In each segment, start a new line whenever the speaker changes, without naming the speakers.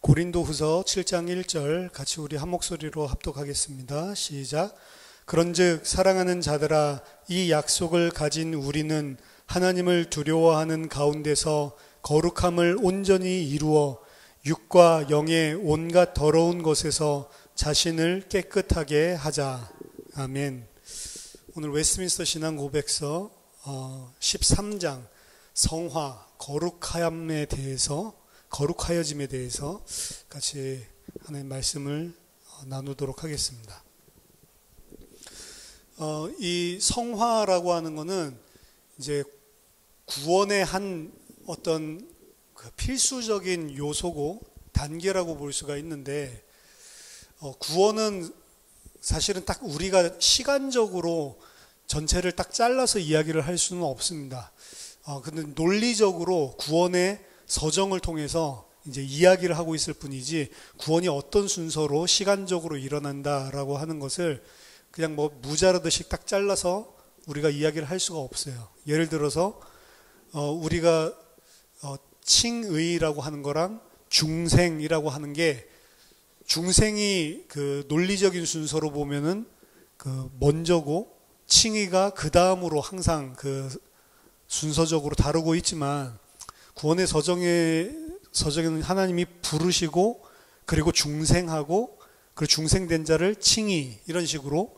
고린도후서 7장 1절 같이 우리 한 목소리로 합독하겠습니다. 시작. 그런즉 사랑하는 자들아, 이 약속을 가진 우리는 하나님을 두려워하는 가운데서 거룩함을 온전히 이루어 육과 영의 온갖 더러운 것에서 자신을 깨끗하게 하자. 아멘. 오늘 웨스트민스터 신앙 고백서 13장 성화, 거룩하여짐에 대해서 같이 하나님 말씀을 나누도록 하겠습니다. 이 성화라고 하는 것은 이제 구원의 한 어떤 그 필수적인 요소고 단계라고 볼 수가 있는데, 구원은 사실은 딱 우리가 시간적으로 전체를 딱 잘라서 이야기를 할 수는 없습니다. 근데 논리적으로 구원의 서정을 통해서 이제 이야기를 하고 있을 뿐이지, 구원이 어떤 순서로 시간적으로 일어난다라고 하는 것을 그냥 뭐 무자르듯이 딱 잘라서 우리가 이야기를 할 수가 없어요. 예를 들어서 우리가 칭의라고 하는 거랑 중생이라고 하는 게, 중생이 그 논리적인 순서로 보면은 그 먼저고 칭의가 그 다음으로 항상 그 순서적으로 다루고 있지만, 구원의 서정에는 하나님이 부르시고 그리고 중생하고 그리고 중생된 자를 칭의, 이런 식으로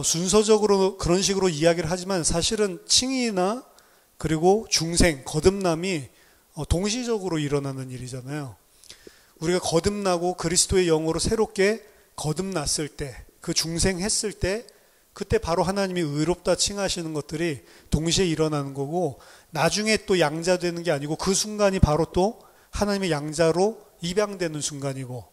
순서적으로 그런 식으로 이야기를 하지만, 사실은 칭의나 그리고 중생, 거듭남이 동시적으로 일어나는 일이잖아요. 우리가 거듭나고 그리스도의 영으로 새롭게 거듭났을 때, 그 중생했을 때, 그때 바로 하나님이 의롭다 칭하시는 것들이 동시에 일어나는 거고, 나중에 또 양자 되는 게 아니고 그 순간이 바로 또 하나님의 양자로 입양되는 순간이고.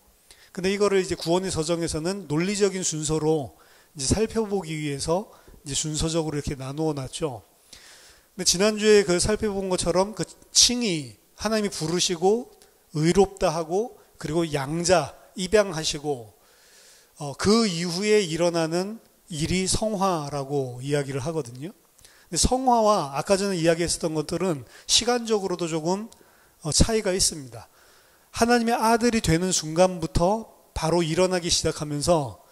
근데 이거를 이제 구원의 서정에서는 논리적인 순서로 이제 살펴보기 위해서 이제 순서적으로 이렇게 나누어 놨죠. 근데 지난주에 그 살펴본 것처럼 그 칭의, 하나님이 부르시고 의롭다 하고 그리고 양자 입양하시고, 그 이후에 일어나는 일이 성화라고 이야기를 하거든요. 근데 성화와 아까 전에 이야기했었던 것들은 시간적으로도 조금 차이가 있습니다. 하나님의 아들이 되는 순간부터 바로 일어나기 시작하면서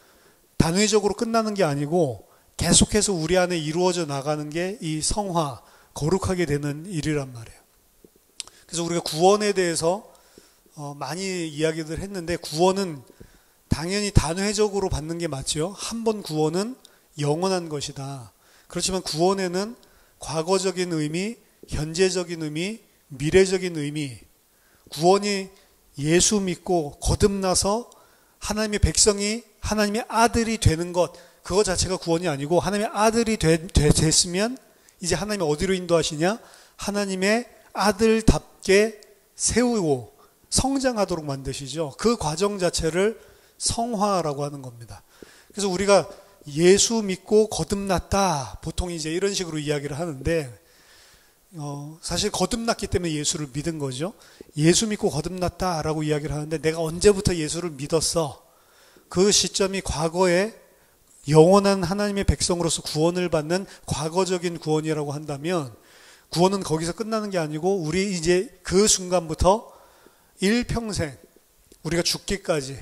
단회적으로 끝나는 게 아니고 계속해서 우리 안에 이루어져 나가는 게 이 성화, 거룩하게 되는 일이란 말이에요. 그래서 우리가 구원에 대해서 많이 이야기들 했는데, 구원은 당연히 단회적으로 받는 게 맞죠. 한 번 구원은 영원한 것이다. 그렇지만 구원에는 과거적인 의미, 현재적인 의미, 미래적인 의미, 구원이 예수 믿고 거듭나서 하나님의 백성이 하나님의 아들이 되는 것, 그거 자체가 구원이 아니고, 하나님의 아들이 됐으면 이제 하나님이 어디로 인도하시냐? 하나님의 아들답게 세우고 성장하도록 만드시죠. 그 과정 자체를 성화라고 하는 겁니다. 그래서 우리가 예수 믿고 거듭났다, 보통 이제 이런 식으로 이야기를 하는데, 사실 거듭났기 때문에 예수를 믿은 거죠. 예수 믿고 거듭났다라고 이야기를 하는데, 내가 언제부터 예수를 믿었어? 그 시점이 과거에 영원한 하나님의 백성으로서 구원을 받는 과거적인 구원이라고 한다면, 구원은 거기서 끝나는 게 아니고 우리 이제 그 순간부터 일평생, 우리가 죽기까지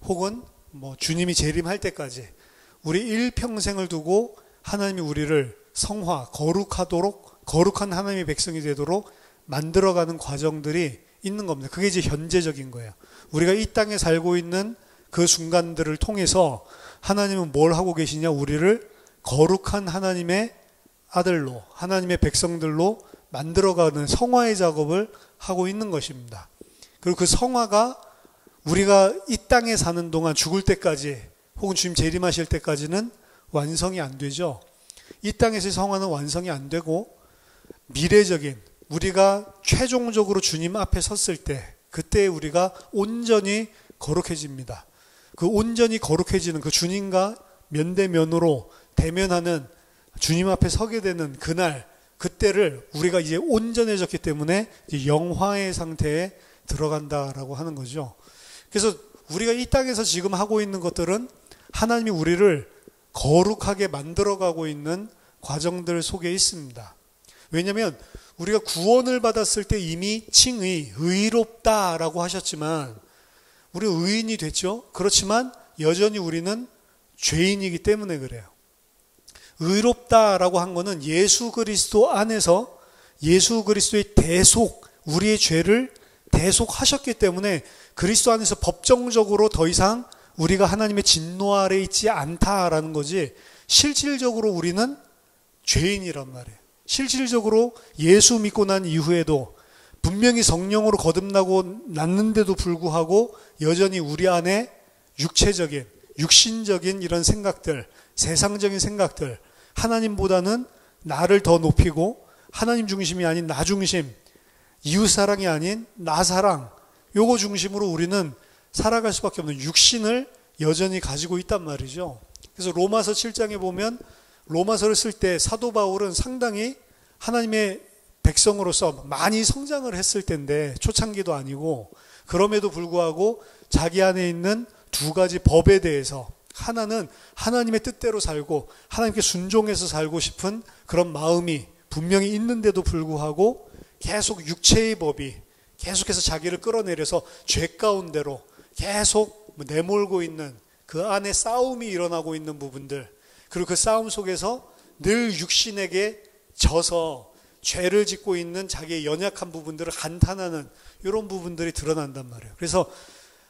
혹은 뭐 주님이 재림할 때까지 우리 일평생을 두고 하나님이 우리를 성화, 거룩한 하나님의 백성이 되도록 만들어가는 과정들이 있는 겁니다. 그게 이제 현재적인 거예요. 우리가 이 땅에 살고 있는 그 순간들을 통해서 하나님은 뭘 하고 계시냐? 우리를 거룩한 하나님의 아들로, 하나님의 백성들로 만들어가는 성화의 작업을 하고 있는 것입니다. 그리고 그 성화가 우리가 이 땅에 사는 동안 죽을 때까지 혹은 주님 재림하실 때까지는 완성이 안 되죠. 이 땅에서의 성화는 완성이 안 되고, 미래적인, 우리가 최종적으로 주님 앞에 섰을 때, 그때 우리가 온전히 거룩해집니다. 그 온전히 거룩해지는, 그 주님과 면대면으로 대면하는, 주님 앞에 서게 되는 그날, 그때를 우리가 이제 온전해졌기 때문에 이제 영화의 상태에 들어간다라고 하는 거죠. 그래서 우리가 이 땅에서 지금 하고 있는 것들은 하나님이 우리를 거룩하게 만들어가고 있는 과정들 속에 있습니다. 왜냐하면 우리가 구원을 받았을 때 이미 칭의, 의롭다라고 하셨지만 우리 의인이 됐죠. 그렇지만 여전히 우리는 죄인이기 때문에 그래요. 의롭다라고 한 거는 예수 그리스도 안에서 예수 그리스도의 대속, 우리의 죄를 대속하셨기 때문에 그리스도 안에서 법정적으로 더 이상 우리가 하나님의 진노 아래 있지 않다라는 거지, 실질적으로 우리는 죄인이란 말이에요. 실질적으로 예수 믿고 난 이후에도 분명히 성령으로 거듭나고 났는데도 불구하고 여전히 우리 안에 육체적인, 육신적인 이런 생각들, 세상적인 생각들, 하나님보다는 나를 더 높이고 하나님 중심이 아닌 나 중심, 이웃사랑이 아닌 나사랑, 요거 중심으로 우리는 살아갈 수밖에 없는 육신을 여전히 가지고 있단 말이죠. 그래서 로마서 7장에 보면 로마서를 쓸 때 사도 바울은 상당히 하나님의 백성으로서 많이 성장을 했을 때인데, 초창기도 아니고, 그럼에도 불구하고 자기 안에 있는 두 가지 법에 대해서, 하나는 하나님의 뜻대로 살고 하나님께 순종해서 살고 싶은 그런 마음이 분명히 있는데도 불구하고 계속 육체의 법이 계속해서 자기를 끌어내려서 죄 가운데로 계속 내몰고 있는 그 안에 싸움이 일어나고 있는 부분들, 그리고 그 싸움 속에서 늘 육신에게 져서 죄를 짓고 있는 자기의 연약한 부분들을 한탄하는 이런 부분들이 드러난단 말이에요. 그래서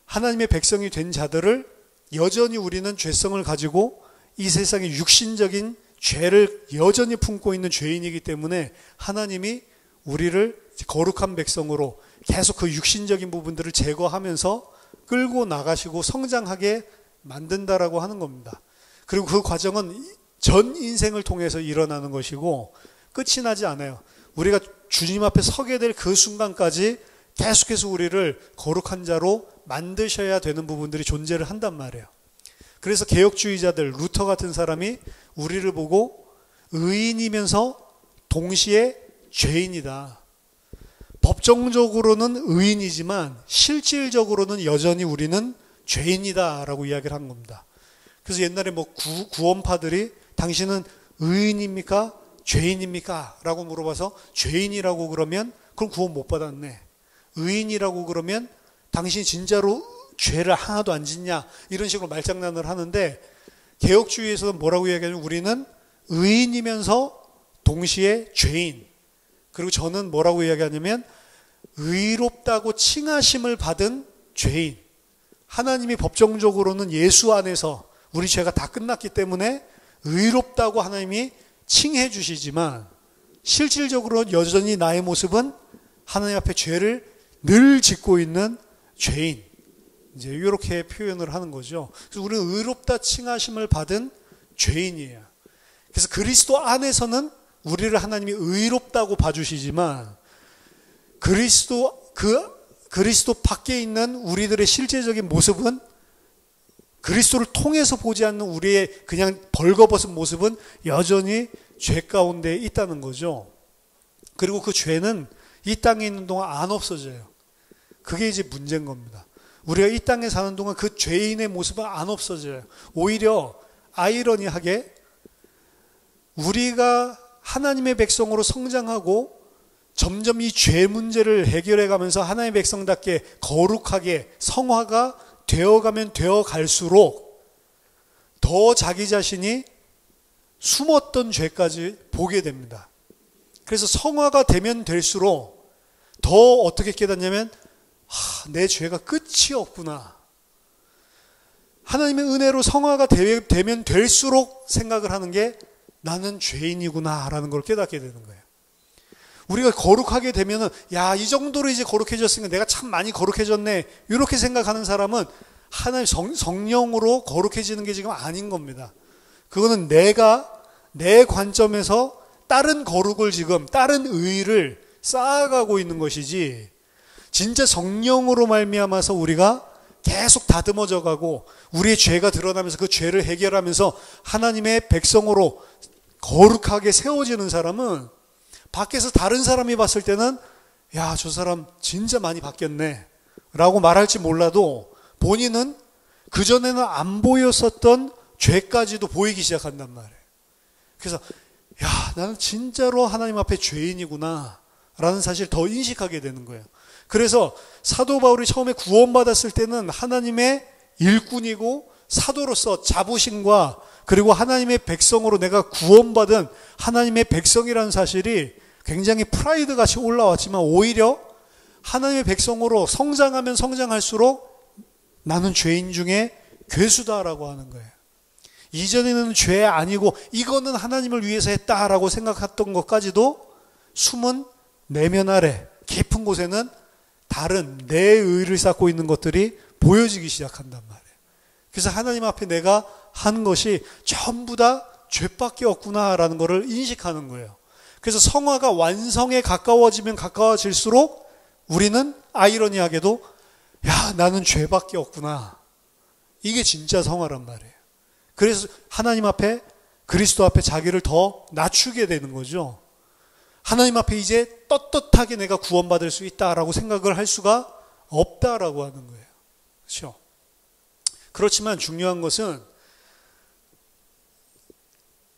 하나님의 백성이 된 자들을 여전히 우리는 죄성을 가지고 이 세상의 육신적인 죄를 여전히 품고 있는 죄인이기 때문에 하나님이 우리를 거룩한 백성으로 계속 그 육신적인 부분들을 제거하면서 끌고 나가시고 성장하게 만든다라고 하는 겁니다. 그리고 그 과정은 전 인생을 통해서 일어나는 것이고 끝이 나지 않아요. 우리가 주님 앞에 서게 될 그 순간까지 계속해서 우리를 거룩한 자로 만드셔야 되는 부분들이 존재를 한단 말이에요. 그래서 개혁주의자들, 루터 같은 사람이 우리를 보고 의인이면서 동시에 죄인이다. 법정적으로는 의인이지만 실질적으로는 여전히 우리는 죄인이다라고 이야기를 한 겁니다. 그래서 옛날에 구원파들이 당신은 의인입니까? 죄인입니까? 라고 물어봐서 죄인이라고 그러면 그럼 구원 못 받았네. 의인이라고 그러면 당신이 진짜로 죄를 하나도 안 짓냐? 이런 식으로 말장난을 하는데, 개혁주의에서는 뭐라고 이야기하냐면 우리는 의인이면서 동시에 죄인, 그리고 저는 뭐라고 이야기하냐면 의롭다고 칭하심을 받은 죄인. 하나님이 법정적으로는 예수 안에서 우리 죄가 다 끝났기 때문에 의롭다고 하나님이 칭해 주시지만 실질적으로 여전히 나의 모습은 하나님 앞에 죄를 늘 짓고 있는 죄인. 이제 이렇게 표현을 하는 거죠. 그래서 우리는 의롭다 칭하심을 받은 죄인이에요. 그래서 그리스도 안에서는 우리를 하나님이 의롭다고 봐주시지만 그리스도 밖에 있는 우리들의 실제적인 모습은, 그리스도를 통해서 보지 않는 우리의 그냥 벌거벗은 모습은 여전히 죄 가운데 있다는 거죠. 그리고 그 죄는 이 땅에 있는 동안 안 없어져요. 그게 이제 문제인 겁니다. 우리가 이 땅에 사는 동안 그 죄인의 모습은 안 없어져요. 오히려 아이러니하게 우리가 하나님의 백성으로 성장하고 점점 이 죄 문제를 해결해 가면서 하나님의 백성답게 거룩하게 성화가 되어가면 되어갈수록 더 자기 자신이 숨었던 죄까지 보게 됩니다. 그래서 성화가 되면 될수록 더 어떻게 깨닫냐면 내 죄가 끝이 없구나. 하나님의 은혜로 성화가 되면 될수록 생각을 하는 게 나는 죄인이구나 라는 걸 깨닫게 되는 거예요. 우리가 거룩하게 되면은 야, 이 정도로 이제 거룩해졌으니까 내가 참 많이 거룩해졌네, 이렇게 생각하는 사람은 하나님 성령으로 거룩해지는 게 지금 아닌 겁니다. 그거는 내가 내 관점에서 다른 거룩을 지금 다른 의를 쌓아가고 있는 것이지, 진짜 성령으로 말미암아서 우리가 계속 다듬어져 가고 우리의 죄가 드러나면서 그 죄를 해결하면서 하나님의 백성으로 거룩하게 세워지는 사람은 밖에서 다른 사람이 봤을 때는 야, 저 사람 진짜 많이 바뀌었네 라고 말할지 몰라도 본인은 그전에는 안 보였었던 죄까지도 보이기 시작한단 말이에요. 그래서 야, 나는 진짜로 하나님 앞에 죄인이구나 라는 사실을 더 인식하게 되는 거예요. 그래서 사도 바울이 처음에 구원받았을 때는 하나님의 일꾼이고 사도로서 자부심과 그리고 하나님의 백성으로 내가 구원받은 하나님의 백성이라는 사실이 굉장히 프라이드 같이 올라왔지만 오히려 하나님의 백성으로 성장하면 성장할수록 나는 죄인 중에 괴수다라고 하는 거예요. 이전에는 죄 아니고 이거는 하나님을 위해서 했다라고 생각했던 것까지도 숨은 내면 아래 깊은 곳에는 다른 내 의를 쌓고 있는 것들이 보여지기 시작한단 말이에요. 그래서 하나님 앞에 내가 한 것이 전부 다 죄밖에 없구나라는 것을 인식하는 거예요. 그래서 성화가 완성에 가까워지면 가까워질수록 우리는 아이러니하게도 야, 나는 죄밖에 없구나. 이게 진짜 성화란 말이에요. 그래서 하나님 앞에 그리스도 앞에 자기를 더 낮추게 되는 거죠. 하나님 앞에 이제 떳떳하게 내가 구원받을 수 있다라고 생각을 할 수가 없다라고 하는 거예요. 그렇죠? 그렇지만 중요한 것은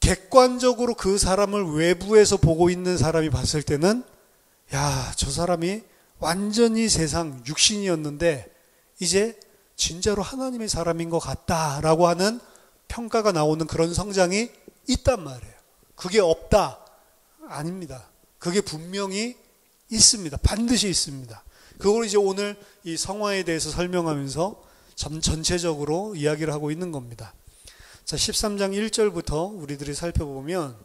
객관적으로 그 사람을 외부에서 보고 있는 사람이 봤을 때는 야, 저 사람이 완전히 세상 육신이었는데 이제 진짜로 하나님의 사람인 것 같다라고 하는 평가가 나오는 그런 성장이 있단 말이에요. 그게 없다? 아닙니다. 그게 분명히 있습니다. 반드시 있습니다. 그걸 이제 오늘 이 성화에 대해서 설명하면서 전체적으로 이야기를 하고 있는 겁니다. 자, 13장 1절부터 우리들이 살펴보면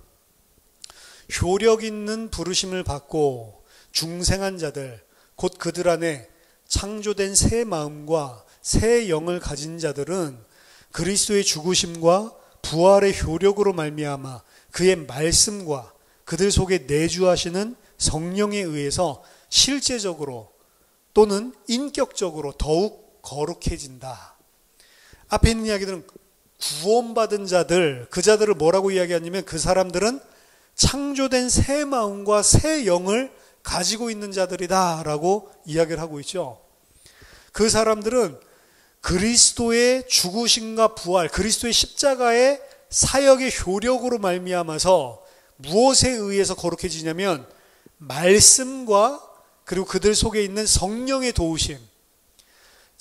효력 있는 부르심을 받고 중생한 자들 곧 그들 안에 창조된 새 마음과 새 영을 가진 자들은 그리스도의 죽으심과 부활의 효력으로 말미암아 그의 말씀과 그들 속에 내주하시는 성령에 의해서 실제적으로 또는 인격적으로 더욱 거룩해진다. 앞에 있는 이야기들은 구원받은 자들, 그 자들을 뭐라고 이야기하냐면 그 사람들은 창조된 새 마음과 새 영을 가지고 있는 자들이다 라고 이야기를 하고 있죠. 그 사람들은 그리스도의 죽으심과 부활, 그리스도의 십자가의 사역의 효력으로 말미암아서 무엇에 의해서 거룩해지냐면 말씀과 그리고 그들 속에 있는 성령의 도우심.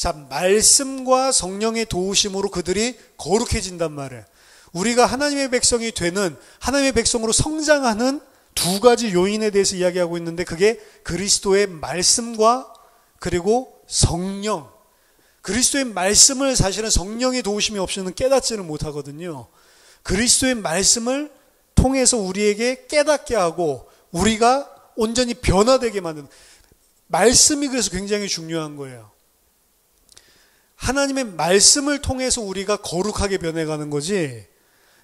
자, 말씀과 성령의 도우심으로 그들이 거룩해진단 말이에요. 우리가 하나님의 백성이 되는, 하나님의 백성으로 성장하는 두 가지 요인에 대해서 이야기하고 있는데 그게 그리스도의 말씀과 그리고 성령. 그리스도의 말씀을 사실은 성령의 도우심이 없이는 깨닫지는 못하거든요. 그리스도의 말씀을 통해서 우리에게 깨닫게 하고 우리가 온전히 변화되게 만드는 말씀이 그래서 굉장히 중요한 거예요. 하나님의 말씀을 통해서 우리가 거룩하게 변해가는 거지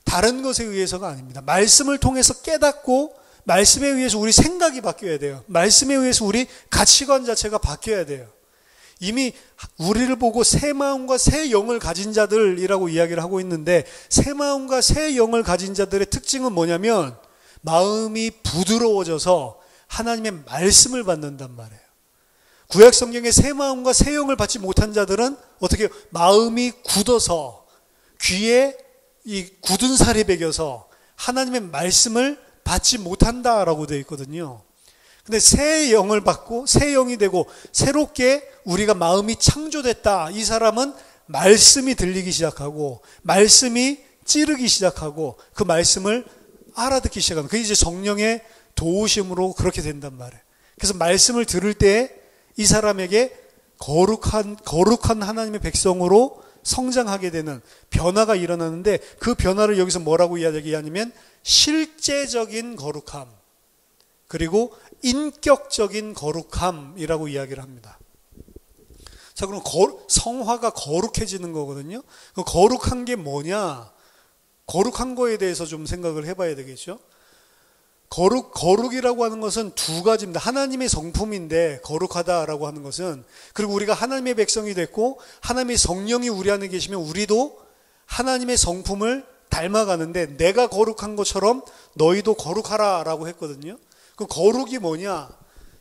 다른 것에 의해서가 아닙니다. 말씀을 통해서 깨닫고 말씀에 의해서 우리 생각이 바뀌어야 돼요. 말씀에 의해서 우리 가치관 자체가 바뀌어야 돼요. 이미 우리를 보고 새 마음과 새 영을 가진 자들이라고 이야기를 하고 있는데 새 마음과 새 영을 가진 자들의 특징은 뭐냐면 마음이 부드러워져서 하나님의 말씀을 받는단 말이에요. 구약 성경에 새 마음과 새 영을 받지 못한 자들은 어떻게 마음이 굳어서 귀에 이 굳은 살이 배겨서 하나님의 말씀을 받지 못한다라고 되어 있거든요. 근데 새 영을 받고 새 영이 되고 새롭게 우리가 마음이 창조됐다. 이 사람은 말씀이 들리기 시작하고 말씀이 찌르기 시작하고 그 말씀을 알아듣기 시작하는 그게 이제 성령의 도우심으로 그렇게 된단 말이에요. 그래서 말씀을 들을 때 이 사람에게 거룩한 하나님의 백성으로 성장하게 되는 변화가 일어나는데 그 변화를 여기서 뭐라고 이야기하냐면 실제적인 거룩함 그리고 인격적인 거룩함이라고 이야기를 합니다. 자, 그럼 성화가 거룩해지는 거거든요. 그 거룩한 게 뭐냐? 거룩한 거에 대해서 좀 생각을 해봐야 되겠죠. 거룩이라고 하는 것은 두 가지입니다. 하나님의 성품인데 거룩하다라고 하는 것은 그리고 우리가 하나님의 백성이 됐고 하나님의 성령이 우리 안에 계시면 우리도 하나님의 성품을 닮아가는데 내가 거룩한 것처럼 너희도 거룩하라 라고 했거든요. 그 거룩이 뭐냐?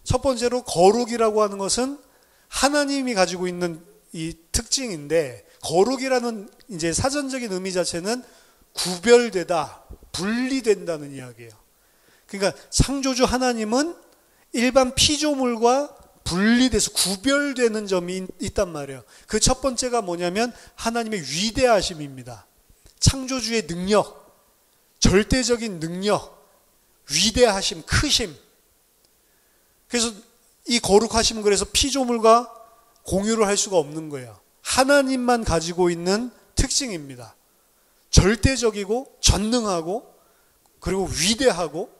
첫 번째로 거룩이라고 하는 것은 하나님이 가지고 있는 이 특징인데 거룩이라는 이제 사전적인 의미 자체는 구별되다, 분리된다는 이야기예요. 그러니까 창조주 하나님은 일반 피조물과 분리돼서 구별되는 점이 있단 말이에요. 그 첫 번째가 뭐냐면 하나님의 위대하심입니다. 창조주의 능력, 절대적인 능력, 위대하심, 크심. 그래서 이 거룩하심은 그래서 피조물과 공유를 할 수가 없는 거예요. 하나님만 가지고 있는 특징입니다. 절대적이고 전능하고 그리고 위대하고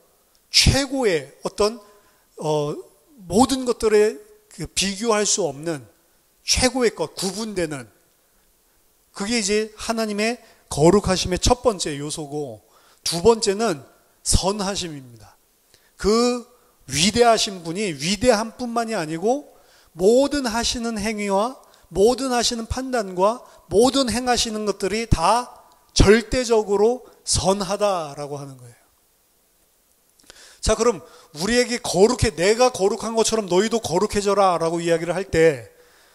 최고의 어떤 모든 것들에 비교할 수 없는 최고의 것, 구분되는 그게 이제 하나님의 거룩하심의 첫 번째 요소고, 두 번째는 선하심입니다. 그 위대하신 분이 위대한 뿐만이 아니고 모든 하시는 행위와 모든 하시는 판단과 모든 행하시는 것들이 다 절대적으로 선하다라고 하는 거예요. 자, 그럼 우리에게 내가 거룩한 것처럼 너희도 거룩해져라 라고 이야기를 할 때,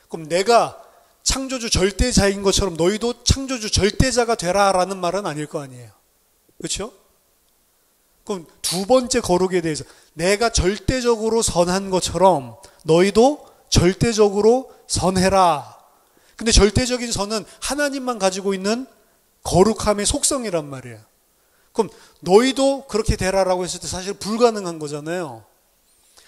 그럼 내가 창조주 절대자인 것처럼 너희도 창조주 절대자가 되라 라는 말은 아닐 거 아니에요. 그렇죠? 그럼 두 번째 거룩에 대해서 내가 절대적으로 선한 것처럼 너희도 절대적으로 선해라. 근데 절대적인 선은 하나님만 가지고 있는 거룩함의 속성이란 말이에요. 그럼 너희도 그렇게 되라라고 했을 때 사실 불가능한 거잖아요.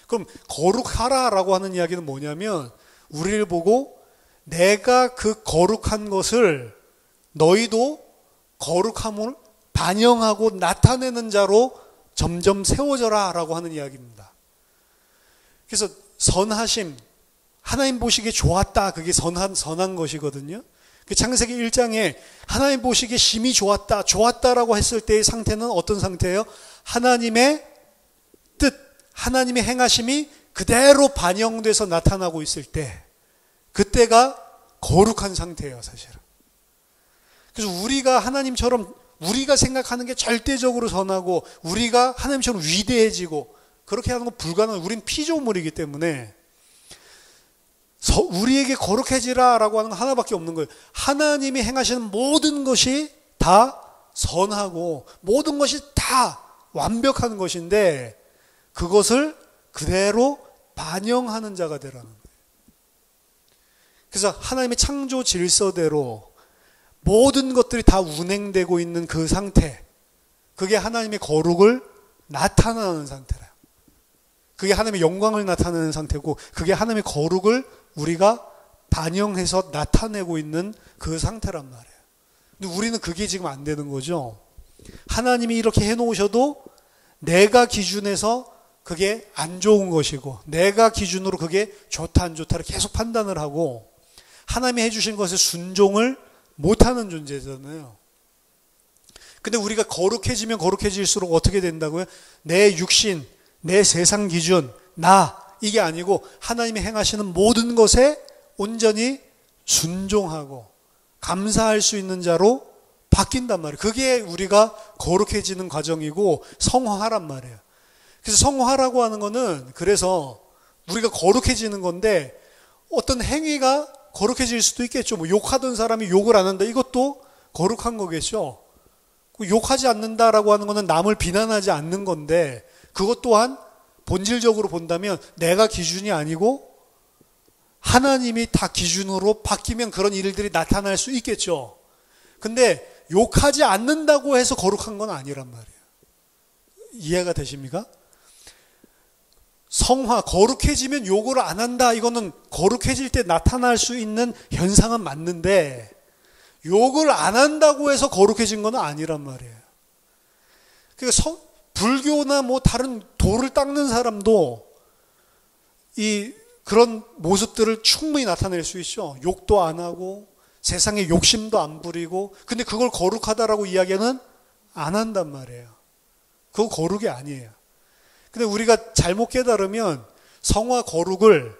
그럼 거룩하라라고 하는 이야기는 뭐냐면 우리를 보고 내가 그 거룩한 것을 너희도 거룩함을 반영하고 나타내는 자로 점점 세워져라라고 하는 이야기입니다. 그래서 선하심, 하나님 보시기에 좋았다, 그게 선한 것이거든요. 그 창세기 1장에 하나님 보시기에 심히 좋았다라고 했을 때의 상태는 어떤 상태예요? 하나님의 뜻, 하나님의 행하심이 그대로 반영돼서 나타나고 있을 때, 그때가 거룩한 상태예요, 사실은. 그래서 우리가 하나님처럼 우리가 생각하는 게 절대적으로 선하고 우리가 하나님처럼 위대해지고 그렇게 하는 건 불가능해요. 우린 피조물이기 때문에 우리에게 거룩해지라라고 하는 건 하나밖에 없는 거예요. 하나님이 행하시는 모든 것이 다 선하고 모든 것이 다 완벽한 것인데 그것을 그대로 반영하는 자가 되라는 거예요. 그래서 하나님의 창조 질서대로 모든 것들이 다 운행되고 있는 그 상태, 그게 하나님의 거룩을 나타나는 상태래요. 그게 하나님의 영광을 나타내는 상태고 그게 하나님의 거룩을 우리가 반영해서 나타내고 있는 그 상태란 말이에요. 근데 우리는 그게 지금 안 되는 거죠. 하나님이 이렇게 해놓으셔도 내가 기준에서 그게 안 좋은 것이고 내가 기준으로 그게 좋다 안 좋다를 계속 판단을 하고 하나님이 해주신 것에 순종을 못하는 존재잖아요. 근데 우리가 거룩해지면 거룩해질수록 어떻게 된다고요? 내 육신, 내 세상 기준, 이게 아니고 하나님이 행하시는 모든 것에 온전히 순종하고 감사할 수 있는 자로 바뀐단 말이에요. 그게 우리가 거룩해지는 과정이고 성화란 말이에요. 그래서 성화라고 하는 거는 그래서 우리가 거룩해지는 건데 어떤 행위가 거룩해질 수도 있겠죠. 뭐 욕하던 사람이 욕을 안 한다. 이것도 거룩한 거겠죠. 욕하지 않는다라고 하는 거는 남을 비난하지 않는 건데 그것 또한 본질적으로 본다면 내가 기준이 아니고 하나님이 다 기준으로 바뀌면 그런 일들이 나타날 수 있겠죠. 근데 욕하지 않는다고 해서 거룩한 건 아니란 말이에요. 이해가 되십니까? 성화, 거룩해지면 욕을 안 한다. 이거는 거룩해질 때 나타날 수 있는 현상은 맞는데 욕을 안 한다고 해서 거룩해진 건 아니란 말이에요. 그러니까 불교나 뭐 다른 돌을 닦는 사람도 그런 모습들을 충분히 나타낼 수 있죠. 욕도 안 하고 세상에 욕심도 안 부리고 근데 그걸 거룩하다라고 이야기는 안 한단 말이에요. 그거 거룩이 아니에요. 근데 우리가 잘못 깨달으면 성화 거룩을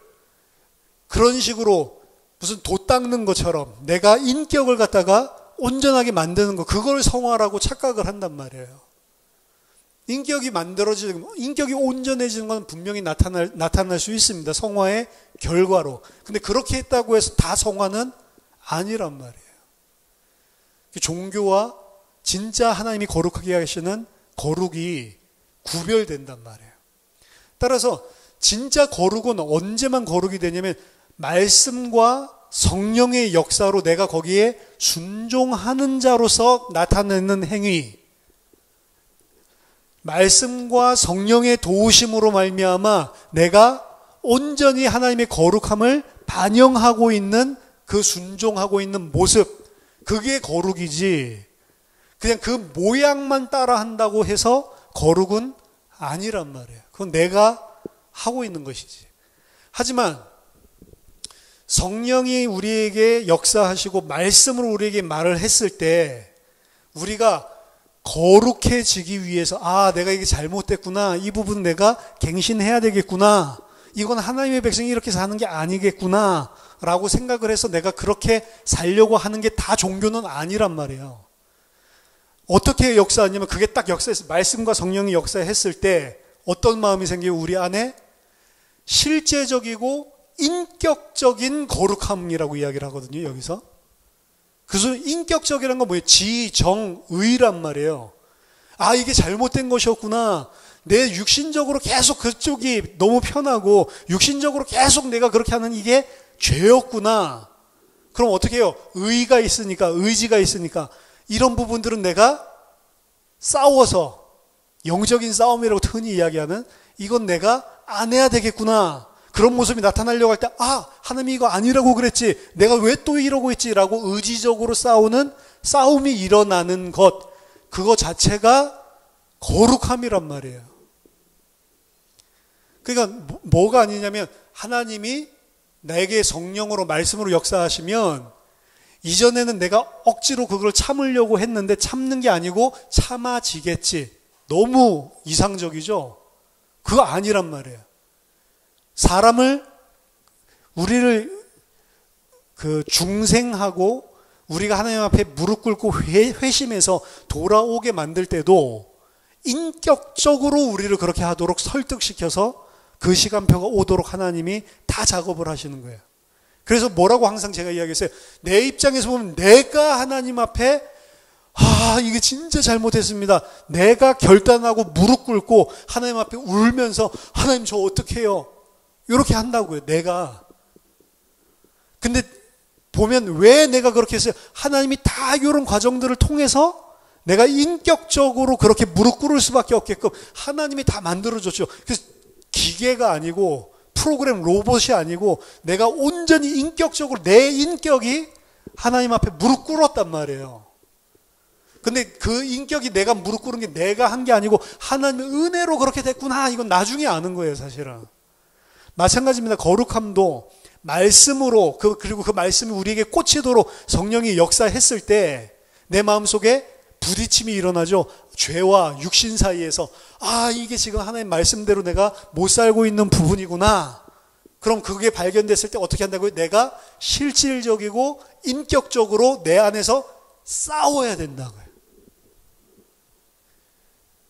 그런 식으로 무슨 돛 닦는 것처럼 내가 인격을 갖다가 온전하게 만드는 거, 그걸 성화라고 착각을 한단 말이에요. 인격이 인격이 온전해지는 건 분명히 나타날 수 있습니다. 성화의 결과로. 근데 그렇게 했다고 해서 다 성화는 아니란 말이에요. 종교와 진짜 하나님이 거룩하게 하시는 거룩이 구별된단 말이에요. 따라서 진짜 거룩은 언제만 거룩이 되냐면 말씀과 성령의 역사로 내가 거기에 순종하는 자로서 나타내는 행위, 말씀과 성령의 도우심으로 말미암아 내가 온전히 하나님의 거룩함을 반영하고 있는 그 순종하고 있는 모습, 그게 거룩이지 그냥 그 모양만 따라 한다고 해서 거룩은 아니란 말이에요. 그건 내가 하고 있는 것이지. 하지만 성령이 우리에게 역사하시고 말씀으로 우리에게 말을 했을 때 우리가 거룩해지기 위해서 내가 이게 잘못됐구나, 이 부분 내가 갱신해야 되겠구나, 이건 하나님의 백성이 이렇게 사는 게 아니겠구나 라고 생각을 해서 내가 그렇게 살려고 하는 게 다 종교는 아니란 말이에요. 어떻게 역사하냐면 그게 딱 역사했어요. 말씀과 성령이 역사했을 때 어떤 마음이 생겨요? 우리 안에 실제적이고 인격적인 거룩함이라고 이야기를 하거든요. 여기서 그래서 인격적이란 건 뭐예요? 지, 정, 의란 말이에요. 이게 잘못된 것이었구나, 내 육신적으로 계속 그쪽이 너무 편하고 육신적으로 계속 내가 그렇게 하는 이게 죄였구나. 그럼 어떻게 해요? 의가 있으니까, 의지가 있으니까 이런 부분들은 내가 싸워서, 영적인 싸움이라고 흔히 이야기하는, 이건 내가 안 해야 되겠구나, 그런 모습이 나타나려고 할 때 하나님이 이거 아니라고 그랬지, 내가 왜 또 이러고 있지라고 의지적으로 싸우는 싸움이 일어나는 것, 그거 자체가 거룩함이란 말이에요. 그러니까 뭐가 아니냐면 하나님이 나에게 성령으로 말씀으로 역사하시면 이전에는 내가 억지로 그걸 참으려고 했는데 참는 게 아니고 참아지겠지. 너무 이상적이죠? 그거 아니란 말이에요. 우리를 중생하고 우리가 하나님 앞에 무릎 꿇고 회심해서 돌아오게 만들 때도 인격적으로 우리를 그렇게 하도록 설득시켜서 그 시간표가 오도록 하나님이 다 작업을 하시는 거예요. 그래서 뭐라고 항상 제가 이야기했어요. 내 입장에서 보면 내가 하나님 앞에 이게 진짜 잘못했습니다, 내가 결단하고 무릎 꿇고 하나님 앞에 울면서 하나님 저 어떻게 해요? 이렇게 한다고요. 내가. 근데 보면 왜 내가 그렇게 했어요? 하나님이 다 이런 과정들을 통해서 내가 인격적으로 그렇게 무릎 꿇을 수밖에 없게끔 하나님이 다 만들어줬죠. 그래서 기계가 아니고 프로그램 로봇이 아니고 내가 온전히 인격적으로 내 인격이 하나님 앞에 무릎 꿇었단 말이에요. 근데 그 인격이 내가 무릎 꿇은 게 내가 한 게 아니고 하나님의 은혜로 그렇게 됐구나, 이건 나중에 아는 거예요, 사실은. 마찬가지입니다. 거룩함도 말씀으로, 그리고 그 말씀이 우리에게 꽂히도록 성령이 역사했을 때 내 마음속에 부딪힘이 일어나죠. 죄와 육신 사이에서 이게 지금 하나님 말씀대로 내가 못 살고 있는 부분이구나. 그럼 그게 발견됐을 때 어떻게 한다고요? 내가 실질적이고 인격적으로 내 안에서 싸워야 된다고요.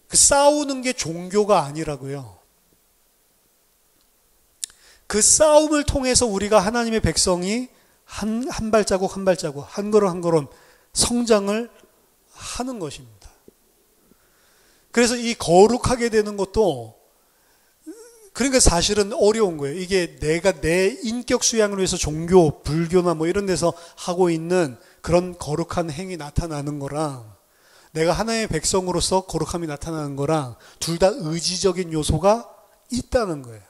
그 싸우는 게 종교가 아니라고요. 그 싸움을 통해서 우리가 하나님의 백성이 한 발자국 한 발자국, 한 걸음 한 걸음 성장을 하는 것입니다. 그래서 이 거룩하게 되는 것도, 그러니까 사실은 어려운 거예요. 이게 내가 내 인격 수양을 위해서 종교, 불교나 이런 데서 하고 있는 그런 거룩한 행위 나타나는 거랑 내가 하나님의 백성으로서 거룩함이 나타나는 거랑 둘 다 의지적인 요소가 있다는 거예요.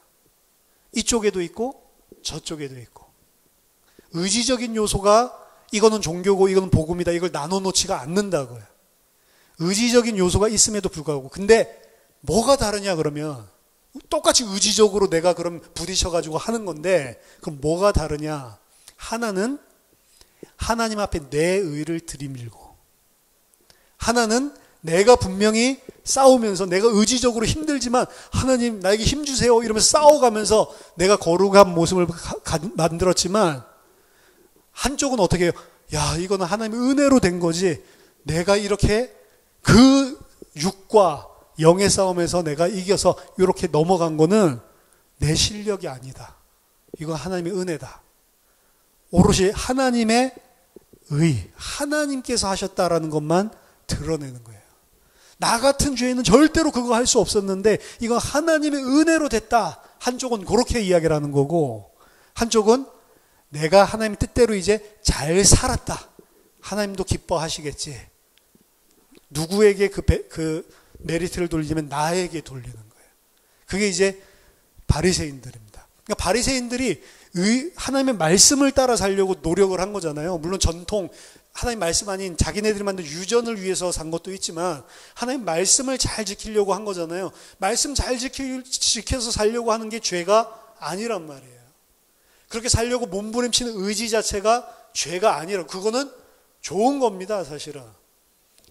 이쪽에도 있고 저쪽에도 있고. 의지적인 요소가 이거는 종교고 이거는 복음이다, 이걸 나눠놓지가 않는다고요. 의지적인 요소가 있음에도 불구하고. 근데 뭐가 다르냐 그러면 똑같이 의지적으로 내가 그럼 부딪혀가지고 하는 건데 그럼 뭐가 다르냐? 하나는 하나님 앞에 내 의를 들이밀고, 하나는 내가 분명히 싸우면서 내가 의지적으로 힘들지만 하나님 나에게 힘 주세요 이러면서 싸워가면서 내가 거룩한 모습을 만들었지만, 한쪽은 어떻게 해요? 이거는 하나님의 은혜로 된 거지, 내가 이렇게 그 육과 영의 싸움에서 내가 이겨서 이렇게 넘어간 거는 내 실력이 아니다, 이건 하나님의 은혜다, 오롯이 하나님의 의, 하나님께서 하셨다라는 것만 드러내는 거예요. 나 같은 죄인은 절대로 그거 할 수 없었는데 이건 하나님의 은혜로 됐다. 한쪽은 그렇게 이야기를 하는 거고, 한쪽은 내가 하나님 뜻대로 이제 잘 살았다. 하나님도 기뻐하시겠지. 누구에게 그 메리트를 돌리면 나에게 돌리는 거예요. 그게 이제 바리새인들입니다. 그러니까 바리새인들이 하나님의 말씀을 따라 살려고 노력을 한 거잖아요. 물론 전통 하나님 말씀 아닌 자기네들이 만든 유전을 위해서 산 것도 있지만 하나님 말씀을 잘 지키려고 한 거잖아요. 말씀 잘 지켜서 살려고 하는 게 죄가 아니란 말이에요. 그렇게 살려고 몸부림치는 의지 자체가 죄가 아니라, 그거는 좋은 겁니다, 사실은.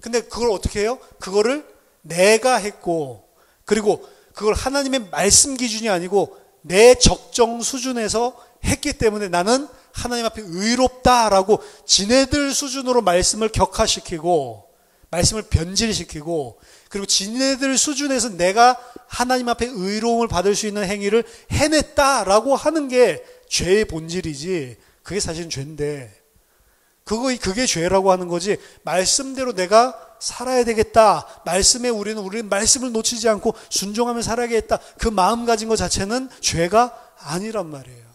근데 그걸 어떻게 해요? 그거를 내가 했고, 그리고 그걸 하나님의 말씀 기준이 아니고 내 적정 수준에서 했기 때문에 나는 하나님 앞에 의롭다라고 지네들 수준으로 말씀을 격하시키고, 말씀을 변질시키고, 그리고 지네들 수준에서 내가 하나님 앞에 의로움을 받을 수 있는 행위를 해냈다라고 하는 게 죄의 본질이지, 그게 사실은 죄인데, 그게 죄라고 하는 거지, 말씀대로 내가 살아야 되겠다, 말씀에 우리는 말씀을 놓치지 않고 순종하며 살아야겠다, 그 마음 가진 것 자체는 죄가 아니란 말이에요.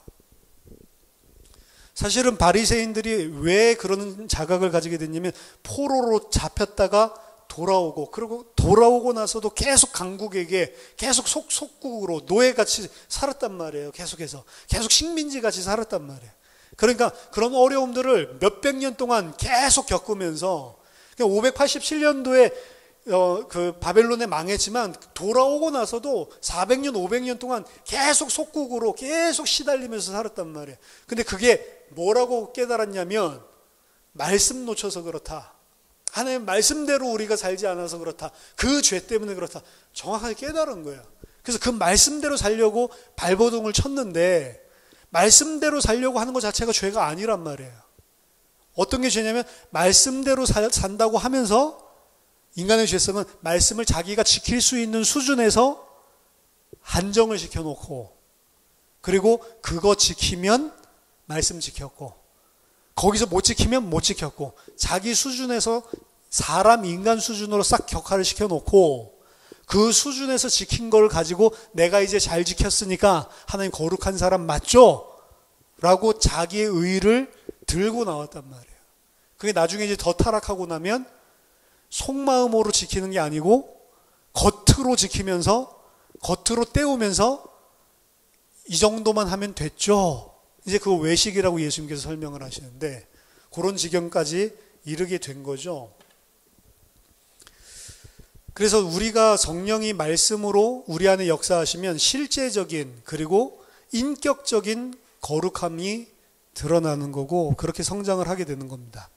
사실은 바리새인들이 왜 그런 자각을 가지게 됐냐면, 포로로 잡혔다가 돌아오고, 그리고 돌아오고 나서도 계속 강국에게 계속 속국으로 노예같이 살았단 말이에요. 계속해서 계속 식민지같이 살았단 말이에요. 그러니까 그런 어려움들을 몇백 년 동안 계속 겪으면서 587년도에 그 바벨론에 망했지만 돌아오고 나서도 400년, 500년 동안 계속 속국으로 계속 시달리면서 살았단 말이에요. 근데 그게 뭐라고 깨달았냐면, 말씀 놓쳐서 그렇다. 하나님 말씀대로 우리가 살지 않아서 그렇다. 그 죄 때문에 그렇다. 정확하게 깨달은 거예요. 그래서 그 말씀대로 살려고 발버둥을 쳤는데, 말씀대로 살려고 하는 것 자체가 죄가 아니란 말이에요. 어떤 게 죄냐면, 말씀대로 산다고 하면서 인간의 죄성은 말씀을 자기가 지킬 수 있는 수준에서 한정을 시켜놓고, 그리고 그거 지키면 말씀 지켰고, 거기서 못 지키면 못 지켰고, 자기 수준에서 사람 인간 수준으로 싹 격화를 시켜놓고, 그 수준에서 지킨 걸 가지고 내가 이제 잘 지켰으니까 하나님 거룩한 사람 맞죠? 라고 자기의 의의를 들고 나왔단 말이에요. 그게 나중에 이제 더 타락하고 나면 속마음으로 지키는 게 아니고 겉으로 지키면서, 겉으로 때우면서 이 정도만 하면 됐죠. 이제 그거 외식이라고 예수님께서 설명을 하시는데, 그런 지경까지 이르게 된 거죠. 그래서 우리가 성령이 말씀으로 우리 안에 역사하시면 실제적인, 그리고 인격적인 거룩함이 드러나는 거고, 그렇게 성장을 하게 되는 겁니다.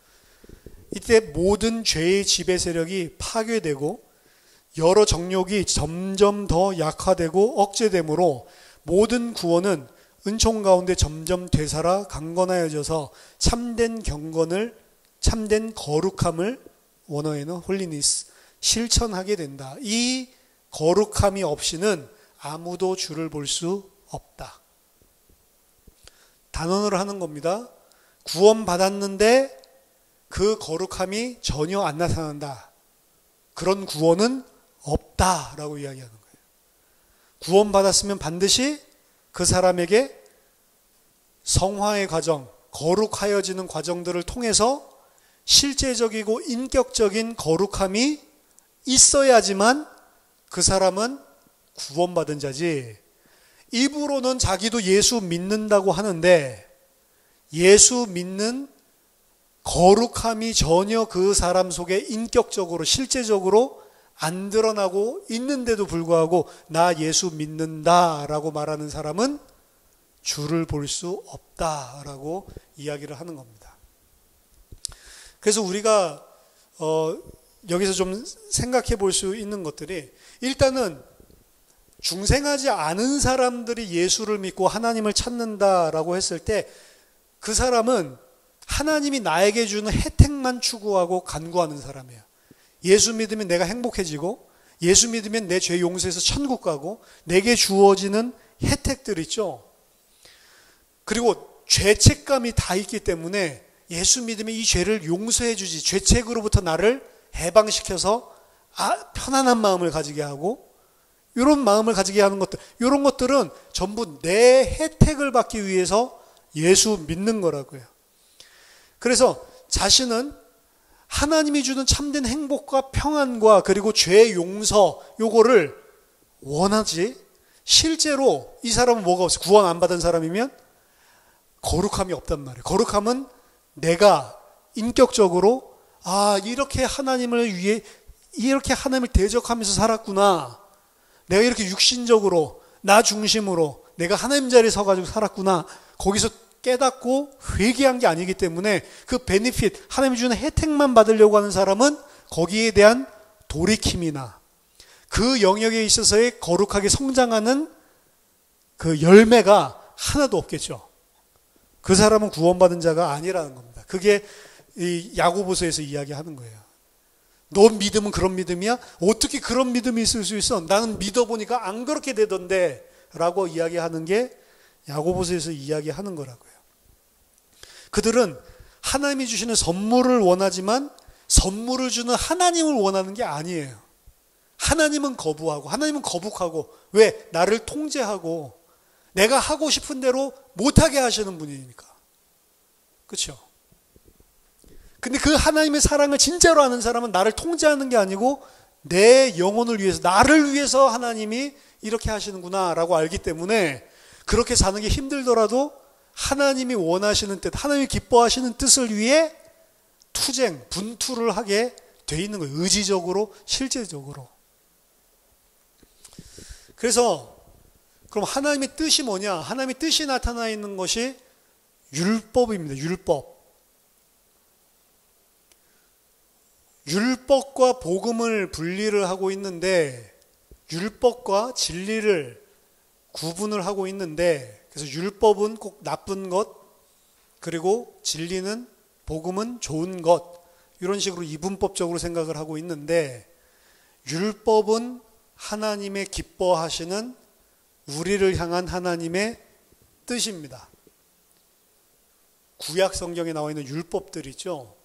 이때 모든 죄의 지배 세력이 파괴되고 여러 정욕이 점점 더 약화되고 억제되므로 모든 구원은 은총 가운데 점점 되살아 강건하여져서 참된 경건을, 참된 거룩함을, 원어에는 홀리니스, 실천하게 된다. 이 거룩함이 없이는 아무도 주를 볼 수 없다. 단언을 하는 겁니다. 구원받았는데 그 거룩함이 전혀 안 나타난다. 그런 구원은 없다라고 이야기하는 거예요. 구원받았으면 반드시 그 사람에게 성화의 과정, 거룩하여지는 과정들을 통해서 실제적이고 인격적인 거룩함이 있어야지만 그 사람은 구원받은 자지, 입으로는 자기도 예수 믿는다고 하는데 예수 믿는 거룩함이 전혀 그 사람 속에 인격적으로, 실제적으로 안 드러나고 있는데도 불구하고 나 예수 믿는다라고 말하는 사람은 주를 볼 수 없다라고 이야기를 하는 겁니다. 그래서 우리가 여기서 좀 생각해 볼 수 있는 것들이, 일단은 중생하지 않은 사람들이 예수를 믿고 하나님을 찾는다라고 했을 때 그 사람은 하나님이 나에게 주는 혜택만 추구하고 간구하는 사람이에요. 예수 믿으면 내가 행복해지고, 예수 믿으면 내 죄 용서해서 천국 가고, 내게 주어지는 혜택들 있죠. 그리고 죄책감이 다 있기 때문에 예수 믿으면 이 죄를 용서해 주지, 죄책으로부터 나를 해방시켜서 편안한 마음을 가지게 하고 이런 마음을 가지게 하는 것들, 이런 것들은 전부 내 혜택을 받기 위해서 예수 믿는 거라고요. 그래서 자신은 하나님이 주는 참된 행복과 평안과 그리고 죄 용서 요거를 원하지, 실제로 이 사람은 뭐가 없어? 구원 안 받은 사람이면 거룩함이 없단 말이에요. 거룩함은 내가 인격적으로 이렇게 하나님을 위해 이렇게 하나님을 대적하면서 살았구나. 내가 이렇게 육신적으로 나 중심으로 내가 하나님 자리에 서가지고 살았구나. 거기서 깨닫고 회개한 게 아니기 때문에 그 베니핏, 하나님이 주는 혜택만 받으려고 하는 사람은 거기에 대한 돌이킴이나 그 영역에 있어서의 거룩하게 성장하는 그 열매가 하나도 없겠죠. 그 사람은 구원받은 자가 아니라는 겁니다. 그게 이 야고보서에서 이야기하는 거예요. 너 믿음은 그런 믿음이야? 어떻게 그런 믿음이 있을 수 있어? 나는 믿어보니까 안 그렇게 되던데 라고 이야기하는 게 야고보서에서 이야기하는 거라고요. 그들은 하나님이 주시는 선물을 원하지만 선물을 주는 하나님을 원하는 게 아니에요. 하나님은 거부하고 하나님은 거북하고 왜? 나를 통제하고 내가 하고 싶은 대로 못하게 하시는 분이니까. 그렇죠? 근데 그 하나님의 사랑을 진짜로 아는 사람은 나를 통제하는 게 아니고 내 영혼을 위해서, 나를 위해서 하나님이 이렇게 하시는구나 라고 알기 때문에 그렇게 사는 게 힘들더라도 하나님이 원하시는 뜻, 하나님이 기뻐하시는 뜻을 위해 투쟁, 분투를 하게 돼 있는 거예요. 의지적으로, 실제적으로. 그래서 그럼 하나님의 뜻이 뭐냐? 하나님의 뜻이 나타나 있는 것이 율법입니다. 율법. 율법과 복음을 분리를 하고 있는데 율법과 진리를 구분을 하고 있는데 그래서 율법은 꼭 나쁜 것 그리고 진리는 복음은 좋은 것 이런 식으로 이분법적으로 생각을 하고 있는데 율법은 하나님의 기뻐하시는 우리를 향한 하나님의 뜻입니다. 구약 성경에 나와 있는 율법들 있죠.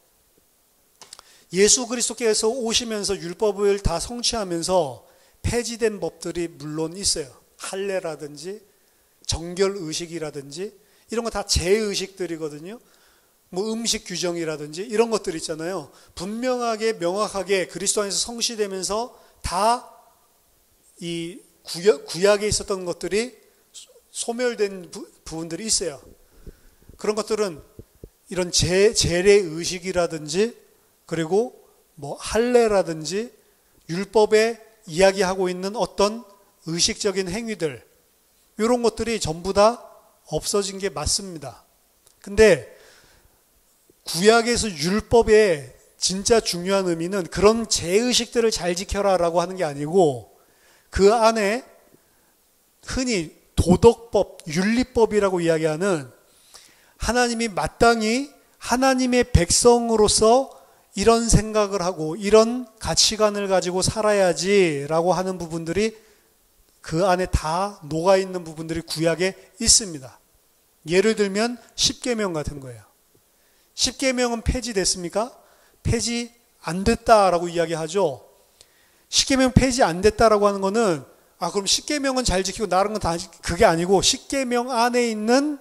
예수 그리스도께서 오시면서 율법을 다 성취하면서 폐지된 법들이 물론 있어요. 할례라든지 정결 의식이라든지 이런 거 다 제의식들이거든요. 뭐 음식 규정이라든지 이런 것들 있잖아요. 분명하게 명확하게 그리스도 안에서 성취되면서 다 이 구약에 있었던 것들이 소멸된 부분들이 있어요. 그런 것들은 이런 제례 의식이라든지 그리고 뭐 할례라든지 율법에 이야기하고 있는 어떤 의식적인 행위들 이런 것들이 전부 다 없어진 게 맞습니다. 근데 구약에서 율법의 진짜 중요한 의미는 그런 제의식들을 잘 지켜라라고 하는 게 아니고 그 안에 흔히 도덕법, 윤리법이라고 이야기하는 하나님이 마땅히 하나님의 백성으로서 이런 생각을 하고 이런 가치관을 가지고 살아야지라고 하는 부분들이 그 안에 다 녹아있는 부분들이 구약에 있습니다. 예를 들면 십계명 같은 거예요. 십계명은 폐지됐습니까? 폐지 안 됐다라고 이야기하죠. 십계명 폐지 안 됐다라고 하는 거는 그럼 십계명은 잘 지키고 다른 건 다 그게 아니고 십계명 안에 있는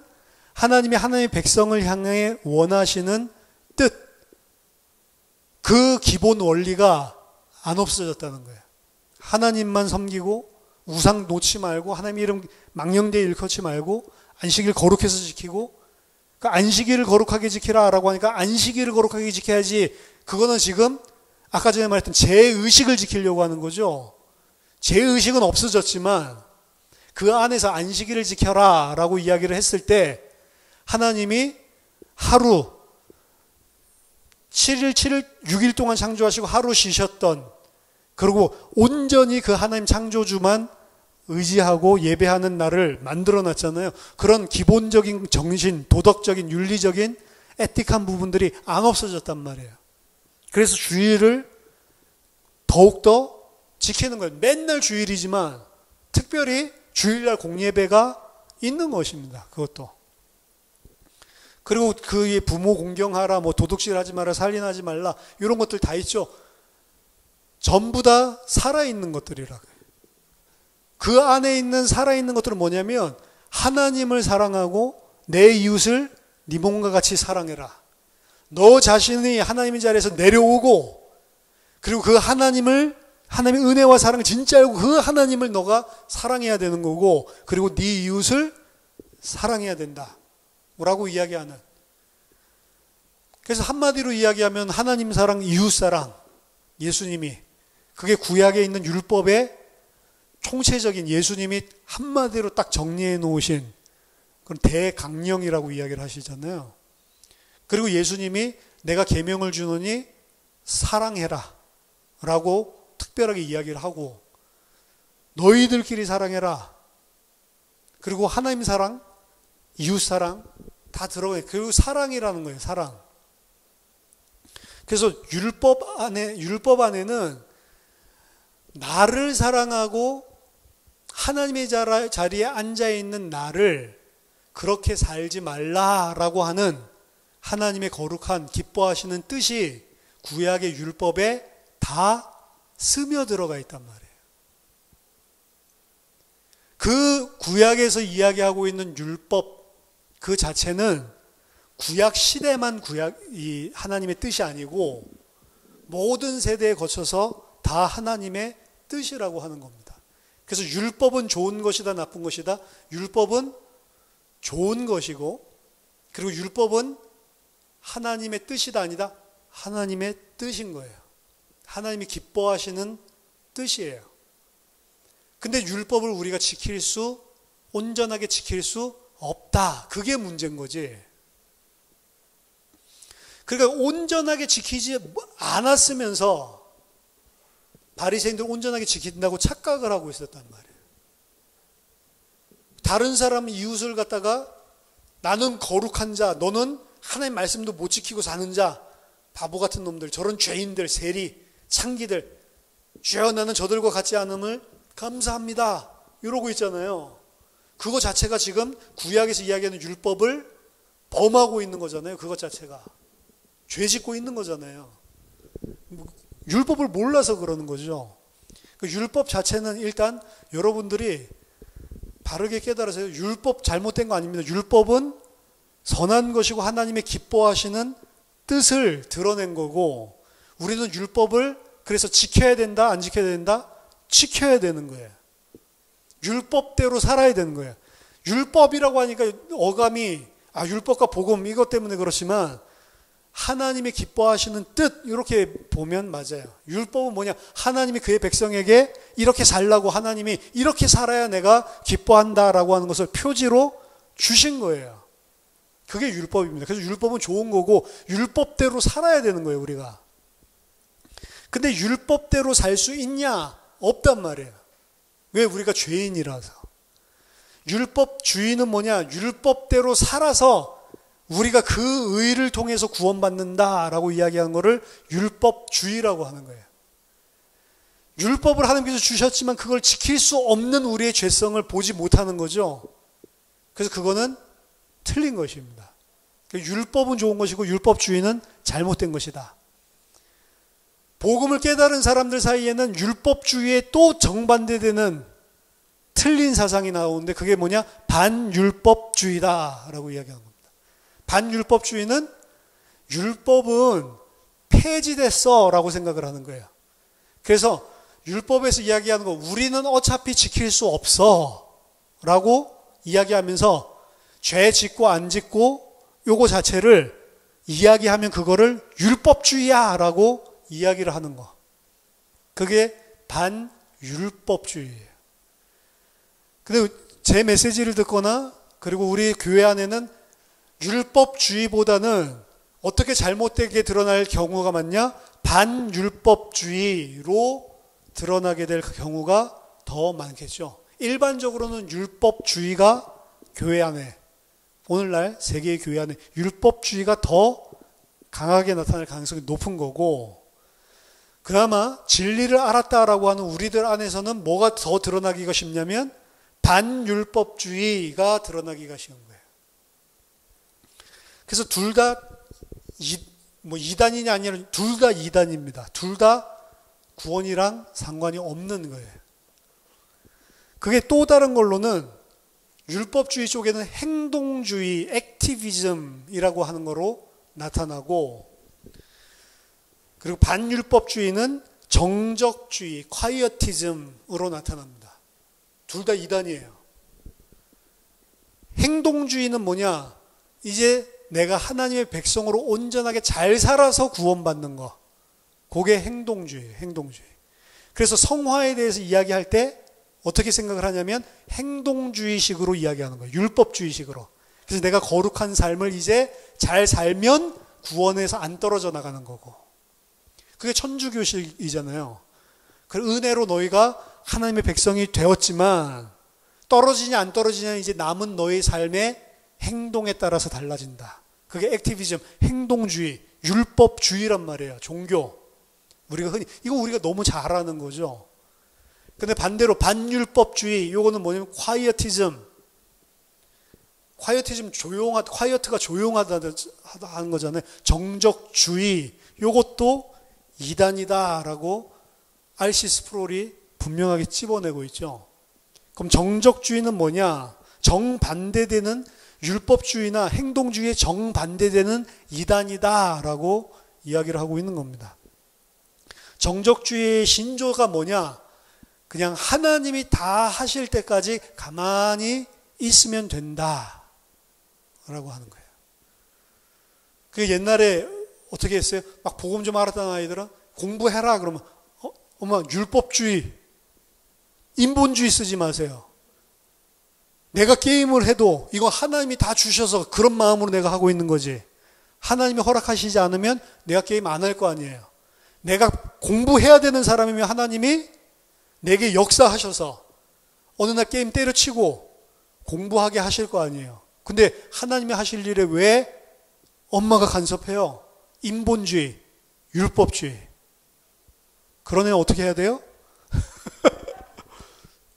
하나님의 백성을 향해 원하시는 뜻 그 기본 원리가 안 없어졌다는 거예요. 하나님만 섬기고 우상 놓지 말고 하나님 이름 망령되이 일컫지 말고 안식일 거룩해서 지키고 그러니까 안식일을 거룩하게 지키라라고 하니까 안식일을 거룩하게 지켜야지 그거는 지금 아까 전에 말했던 제의식을 지키려고 하는 거죠. 제의식은 없어졌지만 그 안에서 안식일을 지켜라 라고 이야기를 했을 때 하나님이 하루 7일 6일 동안 창조하시고 하루 쉬셨던 그리고 온전히 그 하나님 창조주만 의지하고 예배하는 날을 만들어 놨잖아요. 그런 기본적인 정신, 도덕적인, 윤리적인 에틱한 부분들이 안 없어졌단 말이에요. 그래서 주일을 더욱더 지키는 거예요. 맨날 주일이지만 특별히 주일날 공예배가 있는 것입니다. 그것도. 그리고 그의 부모 공경하라, 뭐 도둑질하지 마라, 살인하지 말라 이런 것들 다 있죠. 전부 다 살아있는 것들이라고요. 그 안에 있는 살아있는 것들은 뭐냐면 하나님을 사랑하고 내 이웃을 네 몸과 같이 사랑해라. 너 자신이 하나님의 자리에서 내려오고 그리고 그 하나님의 은혜와 사랑을 진짜 알고 그 하나님을 너가 사랑해야 되는 거고 그리고 네 이웃을 사랑해야 된다. 뭐라고 이야기하는. 그래서 한마디로 이야기하면 하나님 사랑, 이웃 사랑, 예수님이 그게 구약에 있는 율법의 총체적인 예수님이 한마디로 딱 정리해 놓으신 그런 대강령이라고 이야기를 하시잖아요. 그리고 예수님이 내가 계명을 주노니 사랑해라 라고 특별하게 이야기를 하고 너희들끼리 사랑해라. 그리고 하나님 사랑, 이웃 사랑 다 들어가요. 그리고 사랑이라는 거예요. 사랑. 그래서 율법 안에는 나를 사랑하고 하나님의 자리에 앉아있는 나를 그렇게 살지 말라라고 하는 하나님의 거룩한 기뻐하시는 뜻이 구약의 율법에 다 스며들어가 있단 말이에요. 그 구약에서 이야기하고 있는 율법 그 자체는 구약 시대만 이 하나님의 뜻이 아니고 모든 세대에 거쳐서 다 하나님의 뜻이라고 하는 겁니다. 그래서 율법은 좋은 것이다, 나쁜 것이다. 율법은 좋은 것이고, 그리고 율법은 하나님의 뜻이다, 아니다. 하나님의 뜻인 거예요. 하나님이 기뻐하시는 뜻이에요. 근데 율법을 우리가 온전하게 지킬 수 없다. 그게 문제인 거지. 그러니까 온전하게 지키지 않았으면서 바리새인들 온전하게 지킨다고 착각을 하고 있었단 말이에요. 다른 사람 이웃을 갖다가 나는 거룩한 자, 너는 하나님 말씀도 못 지키고 사는 자, 바보 같은 놈들, 저런 죄인들, 세리, 창기들, 주여 나는 저들과 같지 않음을 감사합니다. 이러고 있잖아요. 그거 자체가 지금 구약에서 이야기하는 율법을 범하고 있는 거잖아요. 그것 자체가. 죄 짓고 있는 거잖아요. 율법을 몰라서 그러는 거죠. 그 율법 자체는 일단 여러분들이 바르게 깨달으세요. 율법 잘못된 거 아닙니다. 율법은 선한 것이고 하나님의 기뻐하시는 뜻을 드러낸 거고 우리는 율법을 그래서 지켜야 된다, 안 지켜야 된다? 지켜야 되는 거예요. 율법대로 살아야 되는 거예요. 율법이라고 하니까 어감이 율법과 복음 이것 때문에 그렇지만 하나님이 기뻐하시는 뜻 이렇게 보면 맞아요. 율법은 뭐냐? 하나님이 그의 백성에게 이렇게 살라고 하나님이 이렇게 살아야 내가 기뻐한다라고 하는 것을 표지로 주신 거예요. 그게 율법입니다. 그래서 율법은 좋은 거고 율법대로 살아야 되는 거예요, 우리가. 근데 율법대로 살 수 있냐? 없단 말이에요. 왜? 우리가 죄인이라서. 율법주의는 뭐냐? 율법대로 살아서 우리가 그 의를 통해서 구원받는다라고 이야기하는 것을 율법주의라고 하는 거예요. 율법을 하나님께서 주셨지만 그걸 지킬 수 없는 우리의 죄성을 보지 못하는 거죠. 그래서 그거는 틀린 것입니다. 율법은 좋은 것이고 율법주의는 잘못된 것이다. 복음을 깨달은 사람들 사이에는 율법주의에 또 정반대되는 틀린 사상이 나오는데 그게 뭐냐? 반율법주의다라고 이야기하는 겁니다. 반율법주의는 율법은 폐지됐어 라고 생각을 하는 거예요. 그래서 율법에서 이야기하는 거 우리는 어차피 지킬 수 없어 라고 이야기하면서 죄 짓고 안 짓고 요거 자체를 이야기하면 그거를 율법주의야 라고 이야기를 하는 거. 그게 반율법주의예요. 근데 제 메시지를 듣거나 그리고 우리 교회 안에는 율법주의보다는 어떻게 잘못되게 드러날 경우가 많냐? 반율법주의로 드러나게 될 경우가 더 많겠죠. 일반적으로는 율법주의가 교회 안에, 오늘날 세계의 교회 안에 율법주의가 더 강하게 나타날 가능성이 높은 거고, 그나마 진리를 알았다라고 하는 우리들 안에서는 뭐가 더 드러나기가 쉽냐면 반율법주의가 드러나기가 쉬운 거예요. 그래서 둘 다 이단이냐 아니냐 둘 다 이단입니다. 둘 다 구원이랑 상관이 없는 거예요. 그게 또 다른 걸로는 율법주의 쪽에는 행동주의, 액티비즘이라고 하는 거로 나타나고, 그리고 반율법주의는 정적주의, 콰이어티즘으로 나타납니다. 둘 다 이단이에요. 행동주의는 뭐냐? 이제 내가 하나님의 백성으로 온전하게 잘 살아서 구원받는 거. 그게 행동주의예요. 행동주의. 그래서 성화에 대해서 이야기할 때 어떻게 생각을 하냐면 행동주의식으로 이야기하는 거예요. 율법주의식으로. 그래서 내가 거룩한 삶을 이제 잘 살면 구원에서 안 떨어져 나가는 거고. 그게 천주교식이잖아요. 그 은혜로 너희가 하나님의 백성이 되었지만 떨어지냐 안 떨어지냐 이제 남은 너의 삶의 행동에 따라서 달라진다. 그게 액티비즘, 행동주의, 율법주의란 말이에요. 종교. 우리가 흔히 이거 우리가 너무 잘 아는 거죠. 근데 반대로 반율법주의, 요거는 뭐냐면 콰이어티즘. 콰이어티즘 콰이어트가 조용하다는 거잖아요. 정적주의. 요것도 이단이다라고 R.C. 스프롤이 분명하게 찝어내고 있죠. 그럼 정적주의는 뭐냐? 정반대되는 율법주의나 행동주의에 정반대되는 이단이다라고 이야기를 하고 있는 겁니다. 정적주의의 신조가 뭐냐? 그냥 하나님이 다 하실 때까지 가만히 있으면 된다 라고 하는 거예요. 그 옛날에 어떻게 했어요? 막 복음 좀 알았다는 아이들은 공부해라 그러면 엄마 율법주의, 인본주의 쓰지 마세요. 내가 게임을 해도 이거 하나님이 다 주셔서 그런 마음으로 내가 하고 있는 거지. 하나님이 허락하시지 않으면 내가 게임 안 할 거 아니에요. 내가 공부해야 되는 사람이면 하나님이 내게 역사하셔서 어느 날 게임 때려치고 공부하게 하실 거 아니에요. 근데 하나님이 하실 일에 왜 엄마가 간섭해요? 인본주의, 율법주의. 그러네 어떻게 해야 돼요?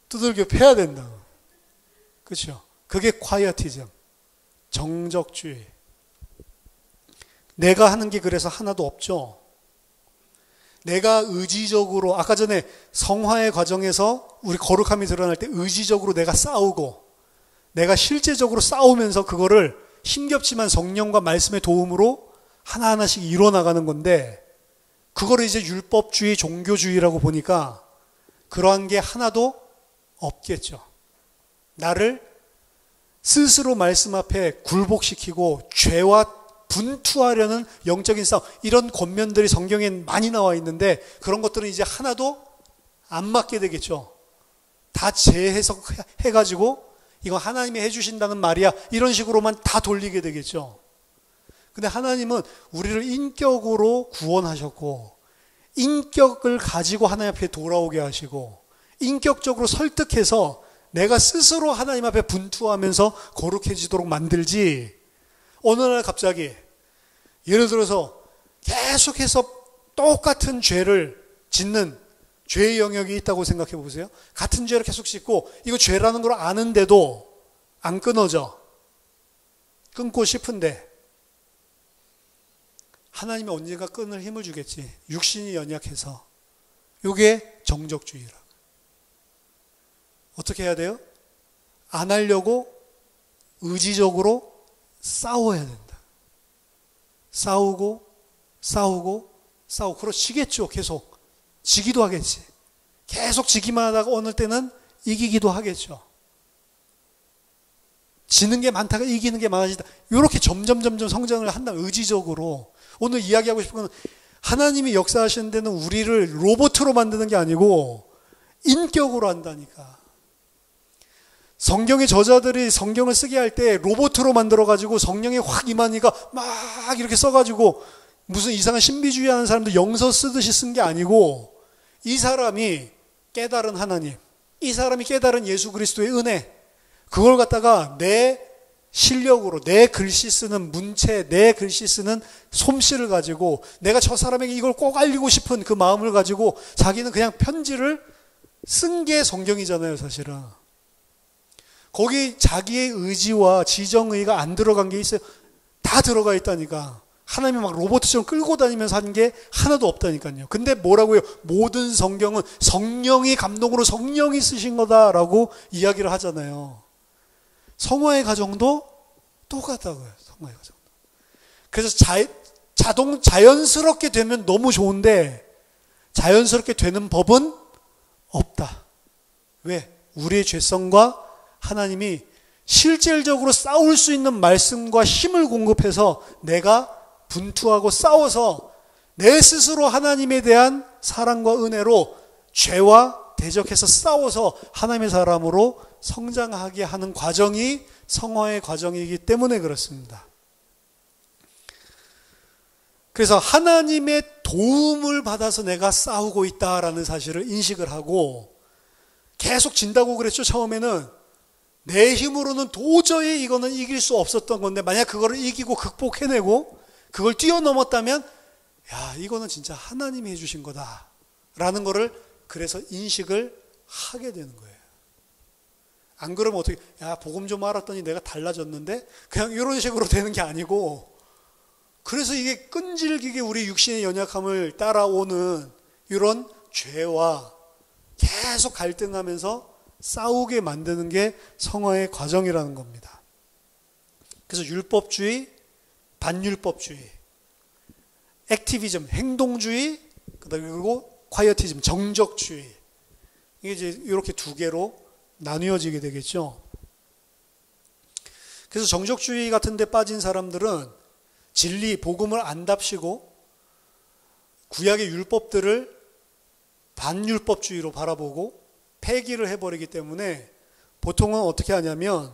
두들겨 패야 된다. 그렇죠? 그게 콰이어티즘, 정적주의. 내가 하는 게 그래서 하나도 없죠. 내가 의지적으로, 아까 전에 성화의 과정에서 우리 거룩함이 드러날 때 의지적으로 내가 싸우고, 내가 실제적으로 싸우면서 그거를 힘겹지만 성령과 말씀의 도움으로 하나하나씩 이뤄나가는 건데, 그거를 이제 율법주의, 종교주의라고 보니까 그러한 게 하나도 없겠죠. 나를 스스로 말씀 앞에 굴복시키고 죄와 분투하려는 영적인 싸움, 이런 권면들이 성경에 많이 나와 있는데 그런 것들은 이제 하나도 안 맞게 되겠죠. 다 재해석해가지고 이거 하나님이 해주신다는 말이야 이런 식으로만 다 돌리게 되겠죠. 근데 하나님은 우리를 인격으로 구원하셨고 인격을 가지고 하나님 앞에 돌아오게 하시고 인격적으로 설득해서 내가 스스로 하나님 앞에 분투하면서 거룩해지도록 만들지, 어느 날 갑자기 예를 들어서 계속해서 똑같은 죄를 짓는 죄의 영역이 있다고 생각해 보세요. 같은 죄를 계속 짓고 이거 죄라는 걸 아는데도 안 끊어져. 끊고 싶은데 하나님이 언젠가 끊을 힘을 주겠지. 육신이 연약해서. 이게 정적주의라고. 어떻게 해야 돼요? 안 하려고 의지적으로 싸워야 된다. 싸우고 그러시겠죠. 계속 지기도 하겠지. 계속 지기만 하다가 어느 때는 이기기도 하겠죠. 지는 게 많다가 이기는 게 많아지다. 이렇게 점점 성장을 한다. 의지적으로. 오늘 이야기하고 싶은 건 하나님이 역사하시는 데는 우리를 로봇으로 만드는 게 아니고 인격으로 한다니까. 성경의 저자들이 성경을 쓰게 할 때 로봇으로 만들어가지고 성령이 확 임하니까 막 이렇게 써가지고 무슨 이상한 신비주의 하는 사람들 영서 쓰듯이 쓴 게 아니고 이 사람이 깨달은 하나님, 이 사람이 깨달은 예수 그리스도의 은혜, 그걸 갖다가 내 실력으로 내 글씨 쓰는 문체, 내 글씨 쓰는 솜씨를 가지고 내가 저 사람에게 이걸 꼭 알리고 싶은 그 마음을 가지고 자기는 그냥 편지를 쓴 게 성경이잖아요, 사실은. 거기 자기의 의지와 지정의가 안 들어간 게 있어요. 다 들어가 있다니까. 하나님이 막 로봇처럼 끌고 다니면서 하는 게 하나도 없다니까요. 근데 뭐라고요? 모든 성경은 성령이 감동으로 성령이 쓰신 거다라고 이야기를 하잖아요. 성화의 과정도 똑같다고요. 성화의 과정. 그래서 자연스럽게 되면 너무 좋은데 자연스럽게 되는 법은 없다. 왜? 우리의 죄성과 하나님이 실질적으로 싸울 수 있는 말씀과 힘을 공급해서 내가 분투하고 싸워서 내 스스로 하나님에 대한 사랑과 은혜로 죄와 대적해서 싸워서 하나님의 사람으로 성장하게 하는 과정이 성화의 과정이기 때문에 그렇습니다. 그래서 하나님의 도움을 받아서 내가 싸우고 있다라는 사실을 인식을 하고 계속 진다고 그랬죠. 처음에는 내 힘으로는 도저히 이거는 이길 수 없었던 건데 만약 그거를 이기고 극복해내고 그걸 뛰어넘었다면 야, 이거는 진짜 하나님이 해주신 거다라는 거를 그래서 인식을 하게 되는 거예요. 안 그러면 어떻게, 야, 복음 좀 알았더니 내가 달라졌는데? 그냥 이런 식으로 되는 게 아니고, 그래서 이게 끈질기게 우리 육신의 연약함을 따라오는 이런 죄와 계속 갈등하면서 싸우게 만드는 게 성화의 과정이라는 겁니다. 그래서 율법주의, 반율법주의, 액티비즘, 행동주의, 그리고 콰이어티즘, 정적주의. 이게 이제 이렇게 두 개로 나뉘어지게 되겠죠. 그래서 정적주의 같은 데 빠진 사람들은 진리, 복음을 안 답시고 구약의 율법들을 반율법주의로 바라보고 폐기를 해버리기 때문에 보통은 어떻게 하냐면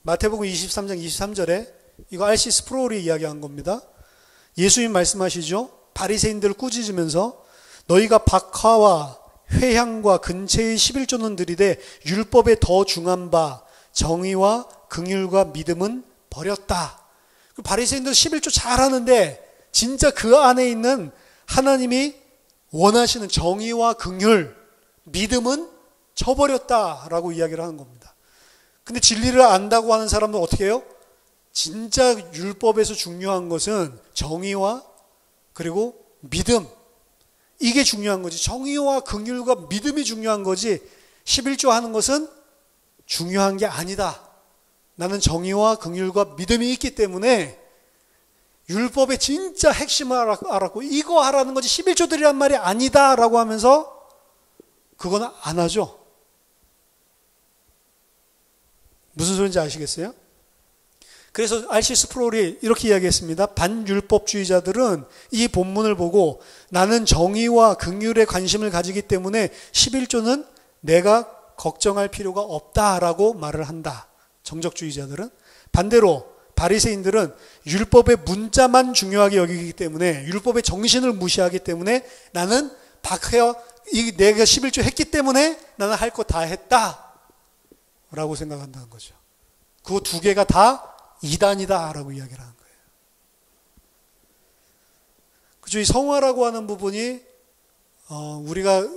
마태복음 23장 23절에 이거 R.C. 스프롤이 이야기한 겁니다. 예수님 말씀하시죠. 바리새인들을 꾸짖으면서 너희가 박하와 회향과 근체의 11조는 들이되 율법에 더 중한 바 정의와 긍휼과 믿음은 버렸다. 바리새인들 11조 잘하는데 진짜 그 안에 있는 하나님이 원하시는 정의와 긍휼, 믿음은 쳐버렸다라고 이야기를 하는 겁니다. 근데 진리를 안다고 하는 사람은 어떻게 해요? 진짜 율법에서 중요한 것은 정의와 그리고 믿음, 이게 중요한 거지. 정의와 긍휼과 믿음이 중요한 거지 11조 하는 것은 중요한 게 아니다. 나는 정의와 긍휼과 믿음이 있기 때문에 율법의 진짜 핵심을 알았고 이거 하라는 거지 11조들이란 말이 아니다 라고 하면서 그건 안 하죠. 무슨 소리인지 아시겠어요? 그래서 R.C. 스프롤이 이렇게 이야기했습니다. 반율법주의자들은 이 본문을 보고 나는 정의와 긍휼에 관심을 가지기 때문에 11조는 내가 걱정할 필요가 없다라고 말을 한다. 정적주의자들은. 반대로 바리새인들은 율법의 문자만 중요하게 여기기 때문에 율법의 정신을 무시하기 때문에 나는 내가 11조 했기 때문에 나는 할 거 다 했다 라고 생각한다는 거죠. 그 두 개가 다 이단이다 라고 이야기를 하는 거예요. 그죠? 이 성화라고 하는 부분이 우리가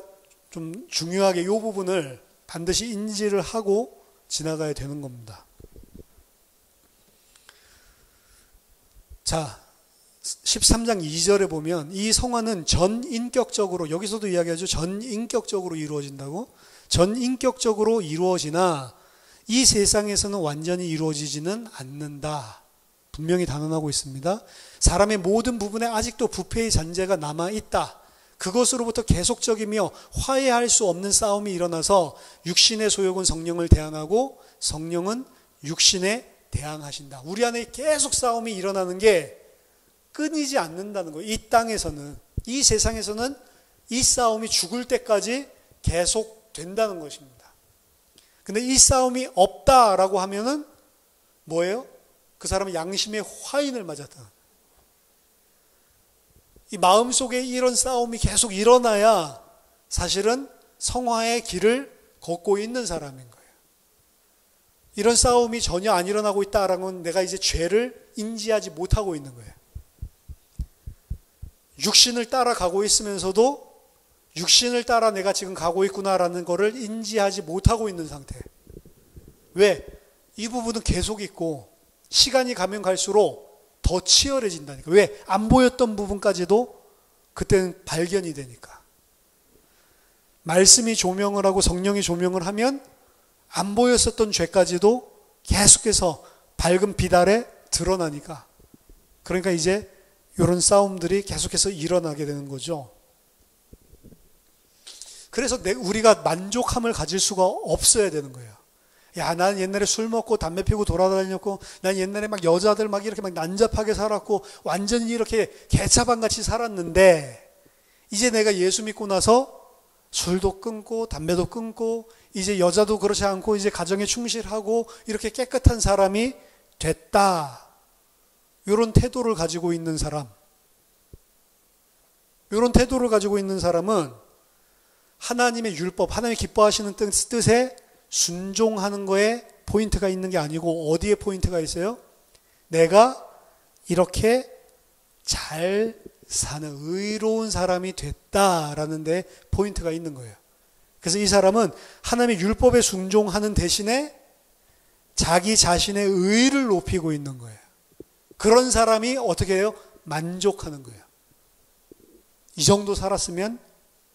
좀 중요하게 이 부분을 반드시 인지를 하고 지나가야 되는 겁니다. 자, 13장 2절에 보면 이 성화는 전인격적으로, 여기서도 이야기하죠. 전인격적으로 이루어진다고. 전인격적으로 이루어지나 이 세상에서는 완전히 이루어지지는 않는다. 분명히 단언하고 있습니다. 사람의 모든 부분에 아직도 부패의 잔재가 남아있다. 그것으로부터 계속적이며 화해할 수 없는 싸움이 일어나서 육신의 소욕은 성령을 대항하고 성령은 육신에 대항하신다. 우리 안에 계속 싸움이 일어나는 게 끊이지 않는다는 거예요. 이 땅에서는, 이 세상에서는 이 싸움이 죽을 때까지 계속 된다는 것입니다. 근데 이 싸움이 없다라고 하면은 뭐예요? 그 사람은 양심의 화인을 맞았다. 이 마음속에 이런 싸움이 계속 일어나야 사실은 성화의 길을 걷고 있는 사람인 거예요. 이런 싸움이 전혀 안 일어나고 있다라는 건 내가 이제 죄를 인지하지 못하고 있는 거예요. 육신을 따라가고 있으면서도 육신을 따라 내가 지금 가고 있구나라는 거를 인지하지 못하고 있는 상태. 왜? 이 부분은 계속 있고 시간이 가면 갈수록 더 치열해진다니까. 왜? 안 보였던 부분까지도 그때는 발견이 되니까. 말씀이 조명을 하고 성령이 조명을 하면 안 보였었던 죄까지도 계속해서 밝은 빛 아래 드러나니까. 그러니까 이제 이런 싸움들이 계속해서 일어나게 되는 거죠. 그래서 우리가 만족함을 가질 수가 없어야 되는 거예요. 야, 난 옛날에 술 먹고 담배 피우고 돌아다녔고, 난 옛날에 막 여자들 막 이렇게 막 난잡하게 살았고, 완전히 이렇게 개차반같이 살았는데, 이제 내가 예수 믿고 나서 술도 끊고, 담배도 끊고, 이제 여자도 그렇지 않고, 이제 가정에 충실하고, 이렇게 깨끗한 사람이 됐다. 이런 태도를 가지고 있는 사람. 이런 태도를 가지고 있는 사람은 하나님의 율법, 하나님이 기뻐하시는 뜻에 순종하는 거에 포인트가 있는 게 아니고 어디에 포인트가 있어요? 내가 이렇게 잘 사는 의로운 사람이 됐다라는 데 포인트가 있는 거예요. 그래서 이 사람은 하나님의 율법에 순종하는 대신에 자기 자신의 의를 높이고 있는 거예요. 그런 사람이 어떻게 해요? 만족하는 거예요. 이 정도 살았으면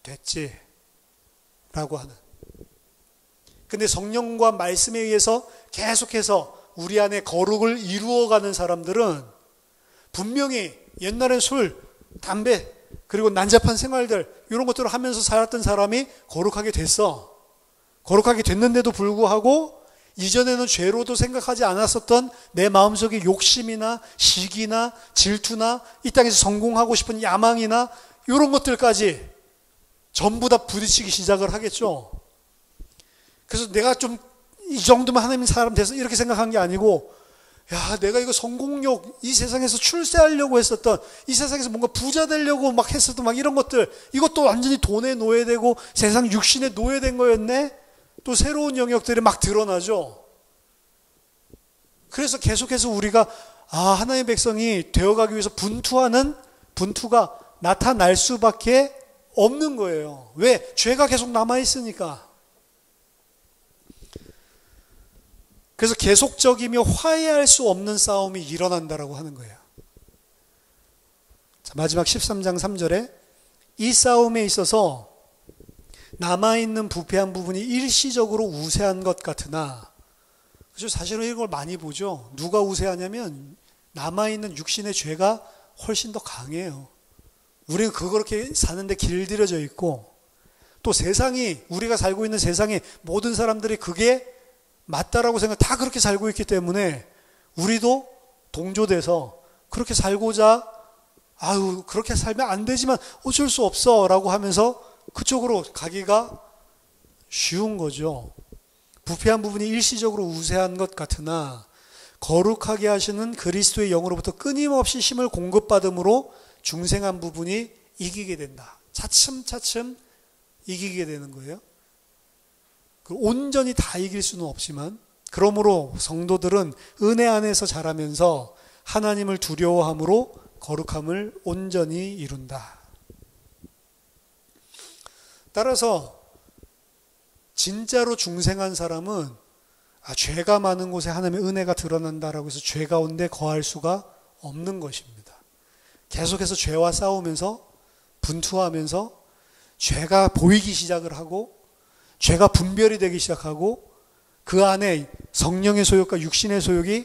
됐지 라고 하는. 근데 성령과 말씀에 의해서 계속해서 우리 안에 거룩을 이루어가는 사람들은 분명히 옛날엔 술, 담배, 그리고 난잡한 생활들 이런 것들을 하면서 살았던 사람이 거룩하게 됐어. 거룩하게 됐는데도 불구하고 이전에는 죄로도 생각하지 않았었던 내 마음속의 욕심이나 시기나 질투나 이 땅에서 성공하고 싶은 야망이나 이런 것들까지 전부 다 부딪히기 시작을 하겠죠. 그래서 내가 좀 이 정도면 하나님 사람 돼서 이렇게 생각한 게 아니고, 야, 내가 이거 성공욕, 이 세상에서 출세하려고 했었던, 이 세상에서 뭔가 부자 되려고 막 했었던 막 이런 것들, 이것도 완전히 돈에 노예되고 세상 육신에 노예된 거였네? 또 새로운 영역들이 막 드러나죠. 그래서 계속해서 우리가 하나님의 백성이 되어가기 위해서 분투가 나타날 수밖에 없는 거예요. 왜? 죄가 계속 남아있으니까. 그래서 계속적이며 화해할 수 없는 싸움이 일어난다라고 하는 거예요. 자, 마지막 13장 3절에 이 싸움에 있어서 남아있는 부패한 부분이 일시적으로 우세한 것 같으나, 그죠? 사실은 이걸 많이 보죠. 누가 우세하냐면 남아있는 육신의 죄가 훨씬 더 강해요. 우리는 그렇게 사는데 길들여져 있고, 또 세상이, 우리가 살고 있는 세상에 모든 사람들이 그게 맞다라고 생각, 다 그렇게 살고 있기 때문에 우리도 동조돼서 그렇게 살고자, 그렇게 살면 안 되지만 어쩔 수 없어 라고 하면서 그쪽으로 가기가 쉬운 거죠. 부패한 부분이 일시적으로 우세한 것 같으나 거룩하게 하시는 그리스도의 영으로부터 끊임없이 힘을 공급받음으로 중생한 부분이 이기게 된다. 차츰차츰 이기게 되는 거예요. 온전히 다 이길 수는 없지만, 그러므로 성도들은 은혜 안에서 자라면서 하나님을 두려워함으로 거룩함을 온전히 이룬다. 따라서 진짜로 중생한 사람은 죄가 많은 곳에 하나님의 은혜가 드러난다라고 해서 죄 가운데 거할 수가 없는 것입니다. 계속해서 죄와 싸우면서 분투하면서 죄가 보이기 시작을 하고 죄가 분별이 되기 시작하고 그 안에 성령의 소욕과 육신의 소욕이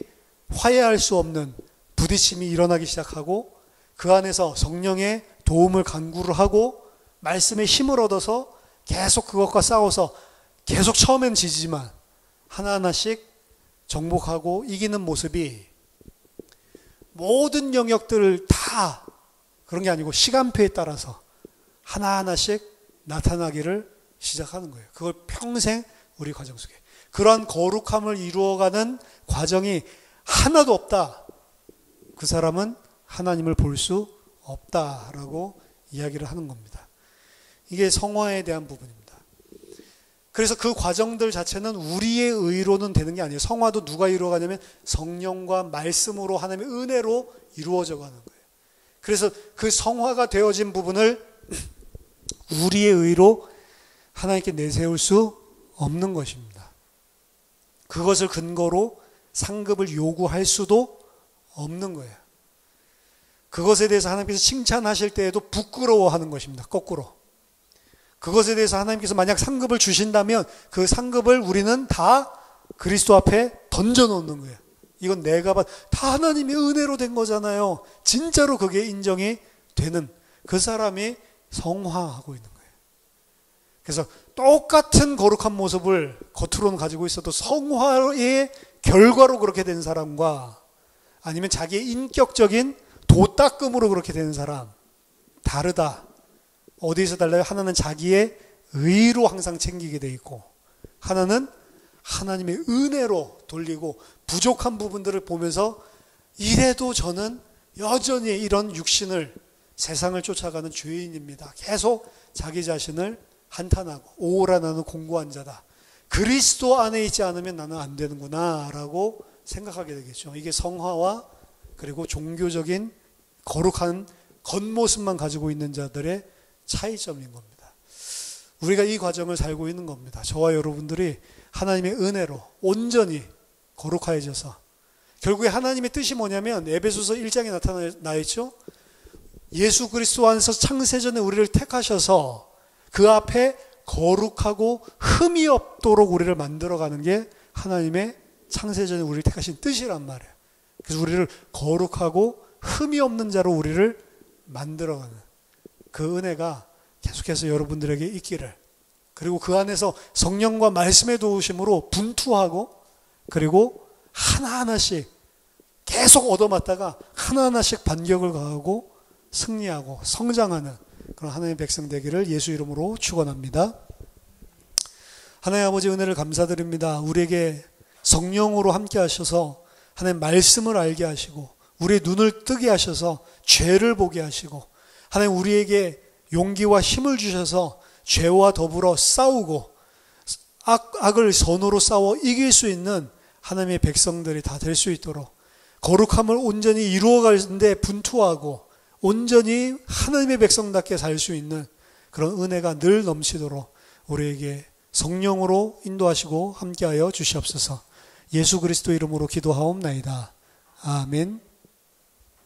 화해할 수 없는 부딪힘이 일어나기 시작하고 그 안에서 성령의 도움을 간구를 하고 말씀의 힘을 얻어서 계속 그것과 싸워서 계속 처음엔 지지만 하나하나씩 정복하고 이기는 모습이 모든 영역들을 다 그런 게 아니고 시간표에 따라서 하나하나씩 나타나기를 시작하는 거예요. 그걸 평생 우리 과정 속에. 그러한 거룩함을 이루어가는 과정이 하나도 없다. 그 사람은 하나님을 볼 수 없다라고 이야기를 하는 겁니다. 이게 성화에 대한 부분입니다. 그래서 그 과정들 자체는 우리의 의로는 되는 게 아니에요. 성화도 누가 이루어가냐면 성령과 말씀으로 하나님의 은혜로 이루어져 가는 거예요. 그래서 그 성화가 되어진 부분을 우리의 의로 하나님께 내세울 수 없는 것입니다. 그것을 근거로 상급을 요구할 수도 없는 거예요. 그것에 대해서 하나님께서 칭찬하실 때에도 부끄러워하는 것입니다. 거꾸로. 그것에 대해서 하나님께서 만약 상급을 주신다면 그 상급을 우리는 다 그리스도 앞에 던져놓는 거예요. 이건 내가 다 하나님의 은혜로 된 거잖아요. 진짜로 그게 인정이 되는 그 사람이 성화하고 있는 거예요. 그래서 똑같은 거룩한 모습을 겉으로는 가지고 있어도 성화의 결과로 그렇게 된 사람과 아니면 자기의 인격적인 도닦음으로 그렇게 되는 사람 다르다. 어디서 달라요? 하나는 자기의 의로 항상 챙기게 돼 있고 하나는 하나님의 은혜로 돌리고 부족한 부분들을 보면서 이래도 저는 여전히 이런 육신을 세상을 쫓아가는 죄인입니다. 계속 자기 자신을 한탄하고 오라 나는 공고한 자다. 그리스도 안에 있지 않으면 나는 안 되는구나 라고 생각하게 되겠죠. 이게 성화와 그리고 종교적인 거룩한 겉모습만 가지고 있는 자들의 차이점인 겁니다. 우리가 이 과정을 살고 있는 겁니다. 저와 여러분들이 하나님의 은혜로 온전히 거룩해져서 결국에 하나님의 뜻이 뭐냐면 에베소서 1장에 나타나 있죠. 예수 그리스도 안에서 창세전에 우리를 택하셔서 그 앞에 거룩하고 흠이 없도록 우리를 만들어가는 게 하나님의 창세전에 우리를 택하신 뜻이란 말이에요. 그래서 우리를 거룩하고 흠이 없는 자로 우리를 만들어가는 그 은혜가 계속해서 여러분들에게 있기를, 그리고 그 안에서 성령과 말씀의 도우심으로 분투하고 그리고 하나하나씩 계속 얻어맞다가 하나하나씩 반격을 가하고 승리하고 성장하는 그런 하나님의 백성 되기를 예수 이름으로 축원합니다. 하나님 아버지 은혜를 감사드립니다. 우리에게 성령으로 함께 하셔서 하나님 말씀을 알게 하시고 우리의 눈을 뜨게 하셔서 죄를 보게 하시고 하나님 우리에게 용기와 힘을 주셔서 죄와 더불어 싸우고 악을 선으로 싸워 이길 수 있는 하나님의 백성들이 다 될 수 있도록 거룩함을 온전히 이루어가는데 분투하고 온전히 하나님의 백성답게 살 수 있는 그런 은혜가 늘 넘치도록 우리에게 성령으로 인도하시고 함께하여 주시옵소서. 예수 그리스도 이름으로 기도하옵나이다. 아멘.